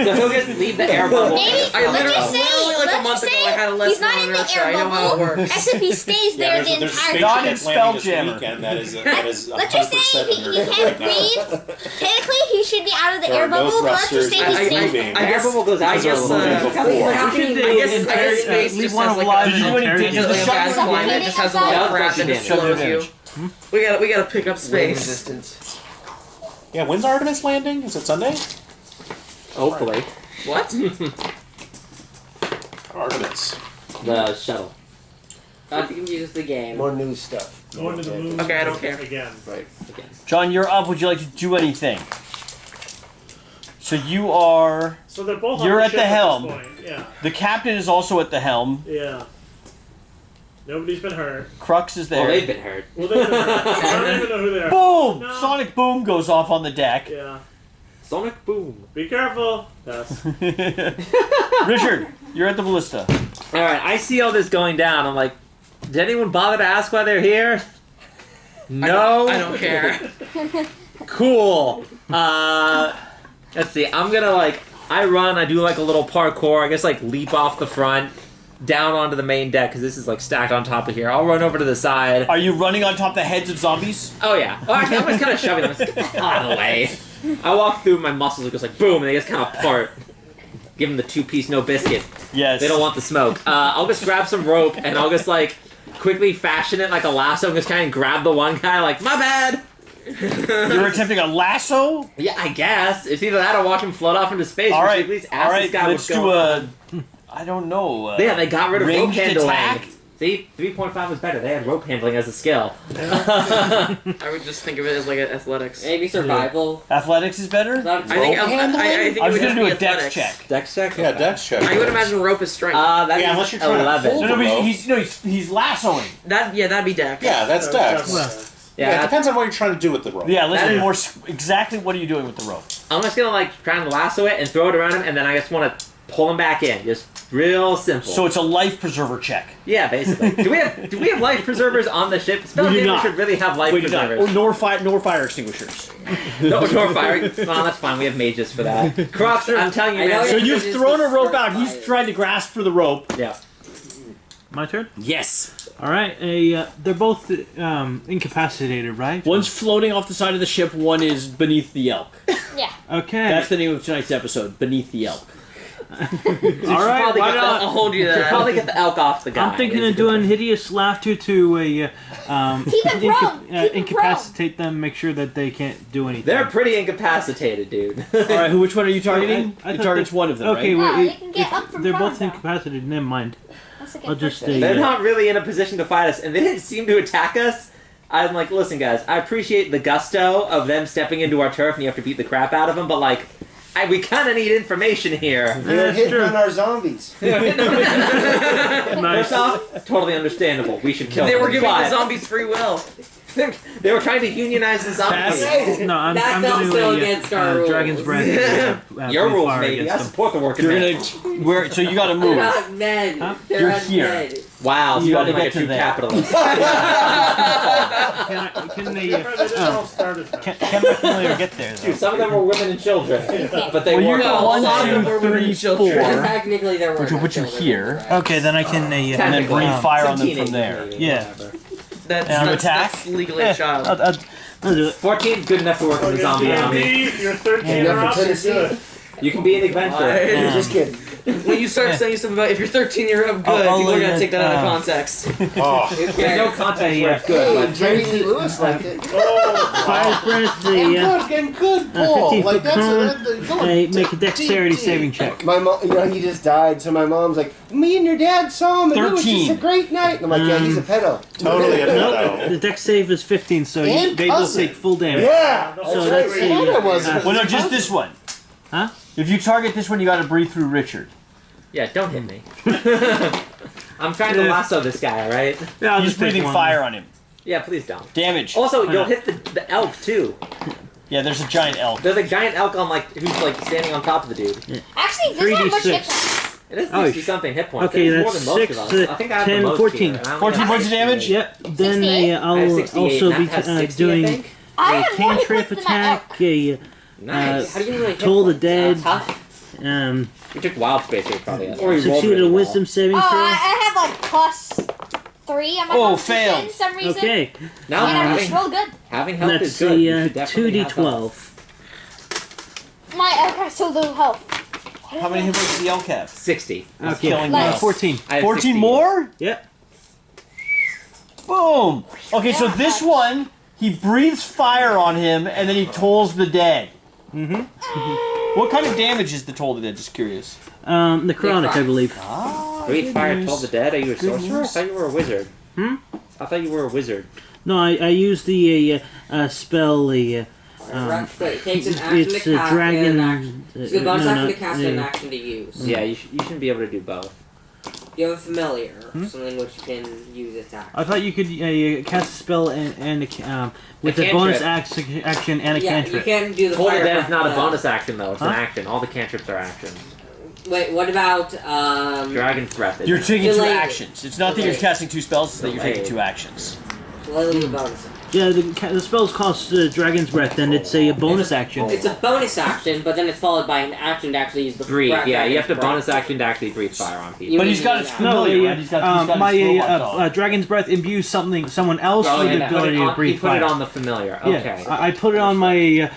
So he'll just leave the air bubble. Maybe, I let's just say, literally like a let's month just ago say I had a he's lesson not on in the inertia. air I know how it bubble, works. except he stays there there's the a entire spaceship Not time. in that's landing this Spelljammer. weekend that is Let's just say 100% he inertia can't right now. breathe. Technically, he should be out of the There air are no bubble, but let's just thrusters say as he stays moving. there. The air bubble goes out. I guess, moving before. I guess space leave just one has of like alive a Did you do any ridiculously damage? bad climate. It just has a lot of crap that just Shove your slows you. damage. We gotta pick up Wind space. resistance. Yeah, when's Artemis landing? Is it Sunday? Hopefully. What? Artemis. The shuttle. Not to confuse the game. More news stuff. Going to the moon. Okay, I don't care. Again. Right. John, you're up. Would you like to do anything? So you are... So they're both You're on at the ship helm. This point. Yeah. The captain is also at the helm. Yeah. Nobody's been hurt. Crux is there. Well, they've been hurt. Well, they've been hurt. I don't even know who they are. Boom! No. Sonic boom goes off on the deck. Yeah. Sonic boom. Be careful. Yes. Richard, you're at the ballista. Alright, I see all this going down. I'm like, did anyone bother to ask why they're here? No? I don't care. Cool. Let's see. I'm gonna I run. I do like a little parkour. I guess leap off the front, down onto the main deck because this is stacked on top of here. I'll run over to the side. Are you running on top of the heads of zombies? Oh yeah. Oh, actually, I'm just kind of shoving them. Get the hell out of the way. I walk through. My muscles. It goes boom, and they just kind of part. Give them the 2-piece no biscuit. Yes. They don't want the smoke. I'll just grab some rope and I'll just quickly fashion it like a lasso and just kind of grab the one guy my bad. You're attempting a lasso? Yeah, I guess. It's either that or watch him float off into space. All We should right, at least ask this guy let's what's do going on. I don't know. Yeah, they got rid of rope ranged handling. attack? See, 3.5 was better. They had rope handling as a skill. I would just think of it as athletics. Maybe survival. Athletics is better? I think I it was would going to just do be a dex athletics. check. Dex check? Yeah, dex check. I would imagine rope is strength. That Yeah, is unless you're trying to 11. pull No, but rope. he's lassoing. That'd be dex. Yeah, that's dex. Yeah, It depends on what you're trying to do with the rope. Yeah, let's That be is- more exactly what are you doing with the rope? I'm just going to try and lasso it and throw it around him, and then I just want to pull him back in. Just real simple. So it's a life preserver check. Yeah, basically. Do we have life preservers on the ship? Spelljammer not. should really have life We do not. preservers. Nor fire extinguishers. No, nor fire. Well, that's fine. We have mages for that. Crux, I'm telling you, I know man. So Yeah, you've it's thrown a just rope out. fire. He's trying to grasp for the rope. Yeah. My turn? Yes. All right. They're both incapacitated, right? One's floating off the side of the ship. One is beneath the elk. Yeah. Okay. That's the name of tonight's episode. Beneath the elk. All right, why not? I'll hold you to that. Probably get the elk off the guy. I'm thinking of doing hideous laughter to incapacitate them, make sure that they can't do anything. They're pretty incapacitated, dude. All right, which one are you targeting? I It thought targets one of them, Okay, right? No, they can get up from they're prone both now. incapacitated. Never mind. I'll just They're not really in a position to fight us, and they didn't seem to attack us. I'm like, listen, guys, I appreciate the gusto of them stepping into our turf, and you have to beat the crap out of them, but like, we kind of need information here. They're hitting on our zombies. First off, totally understandable. We should kill They them. were giving the But zombies free will. they were trying to unionize the zombies. No, I'm That's going also to against our rules. Dragon's Breath. Your breathe rules, fire maybe. I against them. support the working You're man. gonna so you got to They're move. not men. Huh? They're You're not here. men. Wow, so You you're gotta like a get to true there. capitalist. Can they? They just all started. Can my familiar get there Dude, though? some of them were women and children, but they Well, were you're No, one, a lot of them two, were women three, and children. four, Technically, there were. which will put you here, Okay, then I can. and then breathe fire on them from there. Yeah. That's attack? That's legally a child. I'll do it. 14 is good enough to work in the zombie army. You're 13 Yeah, or up, for you're Tennessee. good. You can be an adventurer. Just kidding. When you start saying something about if you're 13, you're up good, I'll people are let gonna you- take that out of context. There's no context where it's good, Hey, but Jerry Lee Lewis liked it. Fire's breath. Getting good, Paul. 15 Like foot cone. Make a dexterity saving check. My mom, he just died, so my mom's like, me and your dad saw him, and it was just 13. a great night. And I'm like, yeah, he's a pedo. Totally a Nope. pedo. The dex save is 15, so And they both cousin. take full damage. Yeah. So That's that's right. the. That wasn't- Well, no, just this one. Huh? If you target this one, you got to breathe through Richard. yeah, don't hit me. I'm trying to lasso this guy, alright? Yeah, I'll He's just take breathing one. fire on him. Yeah, please don't. Damage. Also, Why you'll not? hit the elk too. Yeah, there's a giant elk. There's a giant elk on who's like standing on top of the dude. Actually, this one much 3d6. hit points. It is Oh, 60 something hit points. okay, It's more that's than most 6 of us. to I think I have 10, the most 14. here, and I only 14 have points of damage? 68. Yep. Then 68? I have I'll 68. also Matt be has 60, I doing think. I a have more hit cantrip points than my elk. attack, a Nice. How do you really hit Toll the points? Dead. Tough? You took Wildspace here, probably. Or you rolled succeeded really a well. wisdom saving Oh, throw. I have like +3 on my Oh, constitution failed. for some reason. Okay, Now, And I just having, rolled good. having health that's is good. You a should definitely have health. 2d12. My elk has so little health. How many hit points does the elk have? 60. That's Okay, killing Nice. me. 14. I have 14 60. more? Yep. Boom! Okay, so this one, he breathes fire on him, and then he tolls the dead. Mm-hmm. What kind of damage is the toll the dead? Just curious. Necrotic, I believe. Breathe fire, goodness. told the dead. Are you a sorcerer? I Goodness. thought you were a wizard. Hmm? I thought you were a wizard. No, I used the spell. It takes an action It's to a cast dragon. and an action. It's a bonus action to cast and an yeah. action to use. Yeah, you shouldn't be able to do both. You have a familiar, something which you can use attack. I thought you could cast a spell and with A a bonus cantrip. action and a Yeah, you cantrip. can do the Told the fire. dead is not a breath, bonus action, though. It's an Huh? action. All the cantrips are actions. Wait, what about Dragon's Breath is You're taking two Delay. actions. It's not that you're Delay. casting two spells, it's that you're taking Delay. two actions. Lily bonus? Yeah, the spells cost Dragon's Breath, and it's a bonus action. It's a bonus action, but then it's followed by an action to actually use the breathe. Yeah, you have to Dragon's bonus breath. action to actually breathe fire on people. You But he's got need his that. No, familiar, right? He's got my his robot dog. Dragon's Breath imbues someone else Oh, with yeah, the ability to breathe you put fire. it on the familiar. Yeah, Okay. I put it on my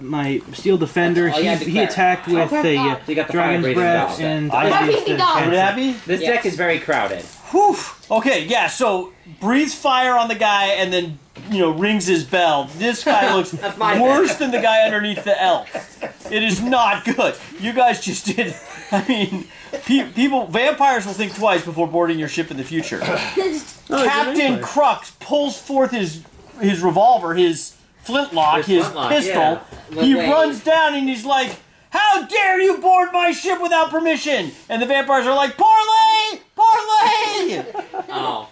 my Steel Defender. That's all you had to He declare. attacked with Okay. a So you got the Dragon's fire-breathing Breath dog. and I Fire used breathing dog. Would it happy? This Yes. deck is very crowded. Whew. Okay, yeah, so breathes fire on the guy and then, rings his bell. This guy looks That's my worse bad. than the guy underneath the elk. It is not good. You guys just did. Vampires will think twice before boarding your ship in the future. Captain Crux pulls forth his revolver, his flintlock, his flintlock, pistol. yeah. He Wait. runs down and he's like, "How dare you board my ship without permission?" And the vampires are like, "Parlay! Parlay!" Oh.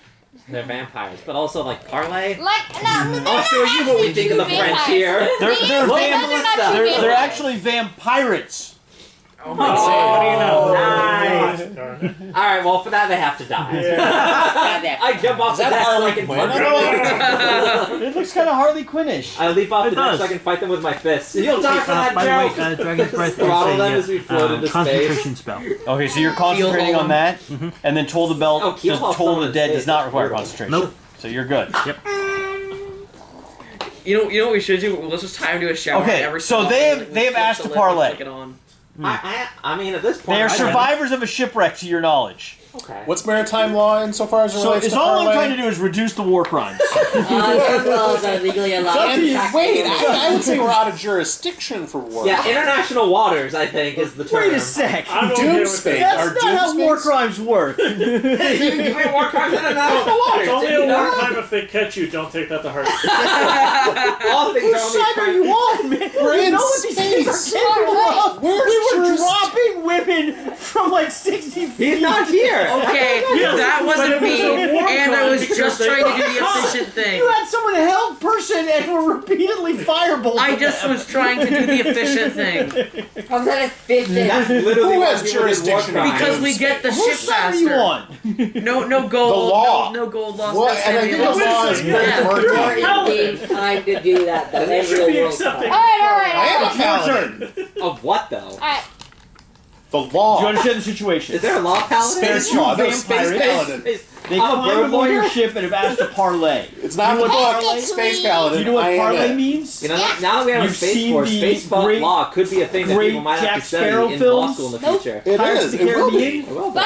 They're vampires, but also like parlay. Like, no, they're I'll not show you what we actually think of the true French vampires. here. They're They're not true They're vampires. actually vampirates. Oh my god, what do you know? Nice. Darn it. Alright, well, for that they have to die. Yeah. I jump off the deck so I can punch them. It looks kind of Harley Quinnish. I leap off It the deck does. so I can fight them with my fists. You'll die for that By the way, joke! Dragon's Breath is Throttle them a as we float into concentration spell. Okay, so you're concentrating on that, and then Toll the Belt, Oh, Keel Hall Toll the Summon Dead is does not require brutal. concentration. Nope. So you're good. You know what we should do? Let's just tie him to a shower. Okay, every so so they often, have- and they have flip asked the to lid and parlay. flick it on. I mean, at this point, They are I don't know. survivors of a shipwreck, to your knowledge. Okay. What's maritime law insofar as it So relates it's to all I'm parlay? trying to do is reduce the war crimes. Gun laws are legally allowed. And to track wait, animals. I would say we're out of jurisdiction for war. Yeah, international waters, I think, is the term. Wait a sec. I'm okay with Doomspace. that. That's not how war crimes work. You mean war crimes in international waters? It's only did a you war not? crime if they catch you. Don't take that to heart. All things Which are only side are you on, man? We're You in know what these things are space. capable of. We were Where's dropping women from like 60 feet. He's not here. Okay, that but wasn't it was me, a war and I crime was because just they trying to were do the caught. efficient thing. You had someone held person and were repeatedly firebolted. I just was trying to do the efficient thing. How's that efficient? That's literally Who what has people did war jurisdiction on crimes. Because we get the Whose ship side are you faster. on? No gold. The law. No gold lost. What? No And I think the Samuel law lost. is Yeah. very murky. You're You're Paladin. in time to do that, though. They In should real be world accepting. time. Alright. I am a It's your paladin. turn. Of what, though? Alright. The Do you law. understand the situation? Is there a law paladin? Space law. There's Vampires. space paladin. They I'm a climbed bird aboard lawyer. your ship and have asked to parlay. It's not You the know what book. parlay? Space Do paladin. you know what I am parlay it. means? You know, now that we have a You've space seen force, the space great- law could be a thing that great people might have Jack to study Sparrow in law films? school in the Nope. future. It Pirates is. of the It will be. Caribbean? It will be. But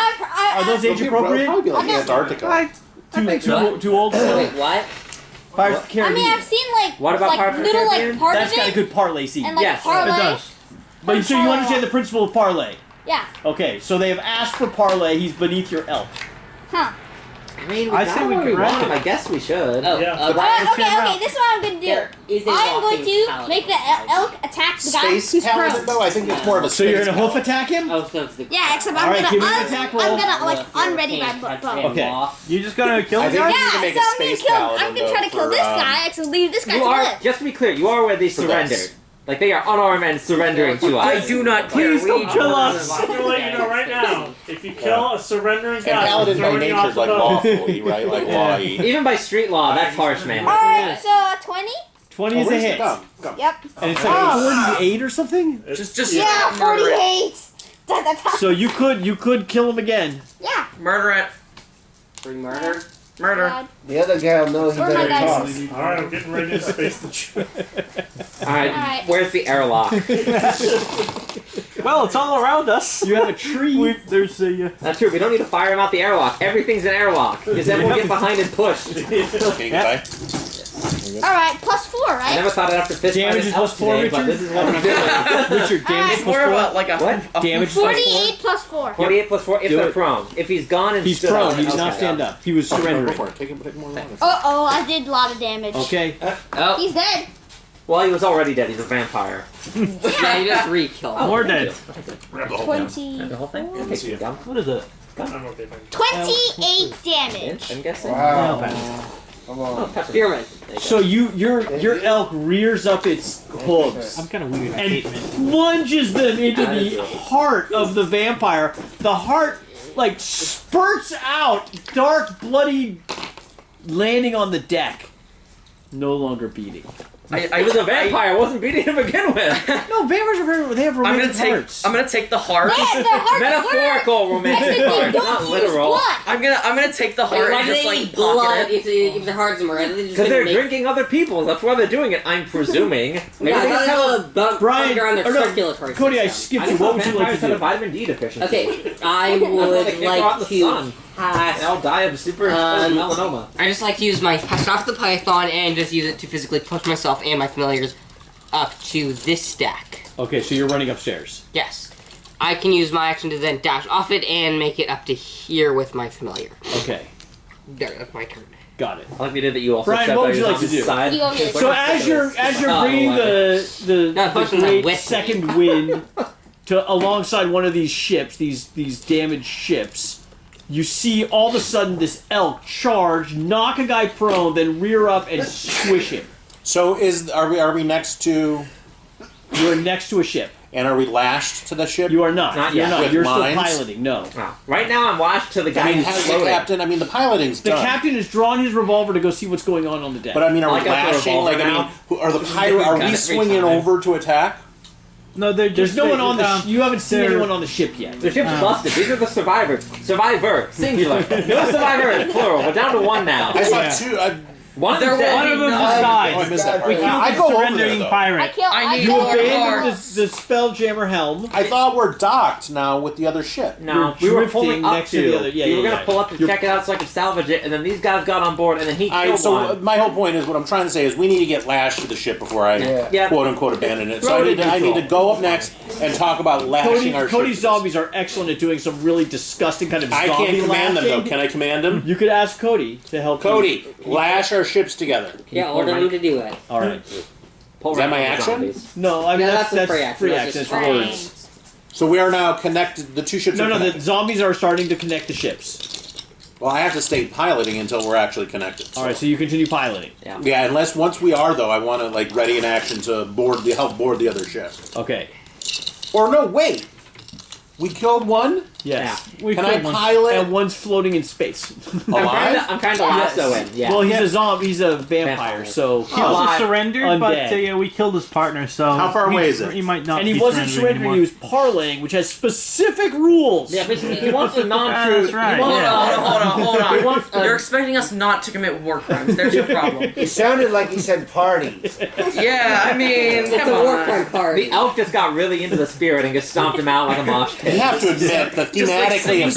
Are those age It'll appropriate? probably like Antarctica. Too old? Wait, what? Pirates of the I mean, Caribbean. I've seen like What about like Pirates of the little Caribbean? like part That's of got a it good parlay scene. and like Yes, parlay. It does. But so you understand the principle of parlay? Yeah. Okay, so they have asked for parlay. He's beneath your elk. Huh. I mean, I say we can can rent it. I guess we should. Oh, Yeah. Alright, Let's get him okay. out. This is what I'm gonna do. There is a I'm going walking to paladin. make the elk attack the guy Space who's paladin, prone. though? I think it's more of a So you're space gonna hoof paladin. attack him? Oh, so it's the... Yeah, except I'm Alright, gonna give me an attack roll. I'm gonna like Well, if you're unready my can't touch bow. him Okay. off. You just gonna kill I the think guy? we need Yeah, to make so a I'm gonna space kill. paladin, I'm gonna try to though, kill for, this guy. Actually, leave this guy You to are, live. just to be clear, you are where they For surrendered. this. Like, they are unarmed and surrendering to us. I do not care. Please We don't need kill to us. I'm gonna let you know right now. If you kill a surrendering And guy, I'm paladin by throwing you nature off is the like boat. lawfully, right? Like law-y. Even by street law, that's harsh, man. Alright, so 20. 20 is a hit. Come. Yep. And it's like 48 or something? just Yeah, murder it. 48. Da, da, da. So you could kill him again. Yeah. Murder it. For murder? Murder. God. The other guy will know he Where are my better dice? talk. Alright, I'm getting ready to space the ship. Alright, Alright. where's the airlock? Well, it's all around us. You have a tree. There's a. That's true, we don't need to fire him out the airlock. Everything's an airlock. Because then we'll get behind and push. Okay, goodbye. Alright, +4, I right? never thought I'd have to fist Damage fight is an elf plus 4, today, but Richard? this is what I'm doing. Richard, damage It's plus more 4. of like a What? Damage plus 4. 48 +4. 48 plus 4 if Do they're it. prone. If he's gone and He's stood prone. up, He does okay. not stand up. He was Go surrendering. for it. Take more long. Uh-oh, I did a lot of damage. Okay. Oh, He's dead. well, he was already dead. He's a vampire. Yeah, you just re-kill. More dead. 20. The whole thing? Okay, so gun. What is it? I'm okay, thank 28 damage. Inch, I'm guessing. Wow. Come Oh, on. pepper. Spearman. So your elk rears up its hooves I'm kind of weird. I and hate men. plunges them into That is the right. heart of the vampire. The heart like spurts out, dark, bloody, landing on the deck. No longer beating. He was a vampire. I wasn't beating him to begin with. No, vampires are very. They have I'm gonna romantic take. hearts. I'm gonna take the heart. Yeah, the heart Metaphorical romantic Except heart, they not don't use literal. blood. I'm gonna take the Wait, heart why and do just they like need blood pocket it. if their heart's murdered? Because they're drinking other people. That's why they're doing it. I'm presuming. Yeah, Maybe I they thought tell. it was a Brian, under on their or no, circulatory Cody, I system. skipped you. What would you like vampires to had a do? vitamin D deficiency. Okay, I That's why would they can't go out like in the sun. to They pass. all die of super melanoma. I just like to use my pass off the python and just use it to physically push myself and my familiars up to this stack. Okay, so you're running upstairs. Yes. I can use my action to then dash off it and make it up to here with my familiar. Okay, There, that's my turn. got it. I like the idea that you also Brian, stepped what out would you on like to his do? side. You go here. So as you're Oh, bringing the No, pushing great them with me. second wind to alongside one of these ships, these damaged ships, you see all of a sudden this elk charge, knock a guy prone, then rear up and squish him. So are we next to, You are next to a ship. and are we lashed to the ship? You are not. Not You're yet. not. With You're mines? still piloting. No. Oh. Right now, I'm lashed to the I guy mean, who's how's the floating. captain? I mean, the piloting's The done. captain has drawn his revolver to go see what's going on the deck. But I mean, are I we got the lashing? revolver Like, I now. mean, are the pirate? Are Got we it every swinging time. over to attack? No, they're There's just no one on the. um, You haven't seen they're- anyone on the ship yet. The ship's busted. These are the survivors. Survivor, singular. No survivor, plural. We're down to one now. I saw Yeah. two. One of There them will One be of them no- just Oh, I died. missed that We part. killed I the go over there, surrendering though. pirate. I You need abandoned the Spelljammer helm. I thought we're docked now with the other ship. No, You're we were drifting pulling up next to the other- yeah, we were yeah, gonna yeah. pull up to You're- check it out so I could salvage it, and then these guys got on board, and then he killed So one. my whole point is, what I'm trying to say is, we need to get Lash to the ship before I Yeah. quote unquote abandon it. So Throw I it need, in to, I need to neutral. go up next and talk about lashing our Cody's ship. zombies are excellent at doing some really disgusting kind of I zombie can't command them lashing. though. Can I command them? You could ask Cody to help you. Cody, lash our ships together. Yeah, order me to do it. All right. Pull Is that right my on the action? zombies. No, I mean Yeah, that's that's a free action. That's action. just It's fine. words. So we are now connected. The two ships No, are no, the connected. zombies are starting to connect the ships. Well, I have to stay piloting until we're actually connected. All right, so you continue piloting. Yeah, unless once we are though, I want to like ready in action to help board the other ship. Okay. Or no, wait. We killed one. Yes. Can I pilot? And one's floating in space. Alive? I'm trying to lasso him. Yeah. Well, he's a zombie. He's a vampire, so He also Alive. surrendered, but Undead. yeah, we killed his partner, so... How far away is it? He might not and he be wasn't surrendering. He was parlaying, which has specific rules. Yeah, but he wants the non-true. That's right, He wants, yeah. Hold on. He wants You're expecting us not to commit war crimes. There's your problem. It sounded like he said party. Yeah, I mean, It's come a war on. crime party. the elk just got really into the spirit and just stomped him out like a mosh pit. You have to admit that Just like thematically, singing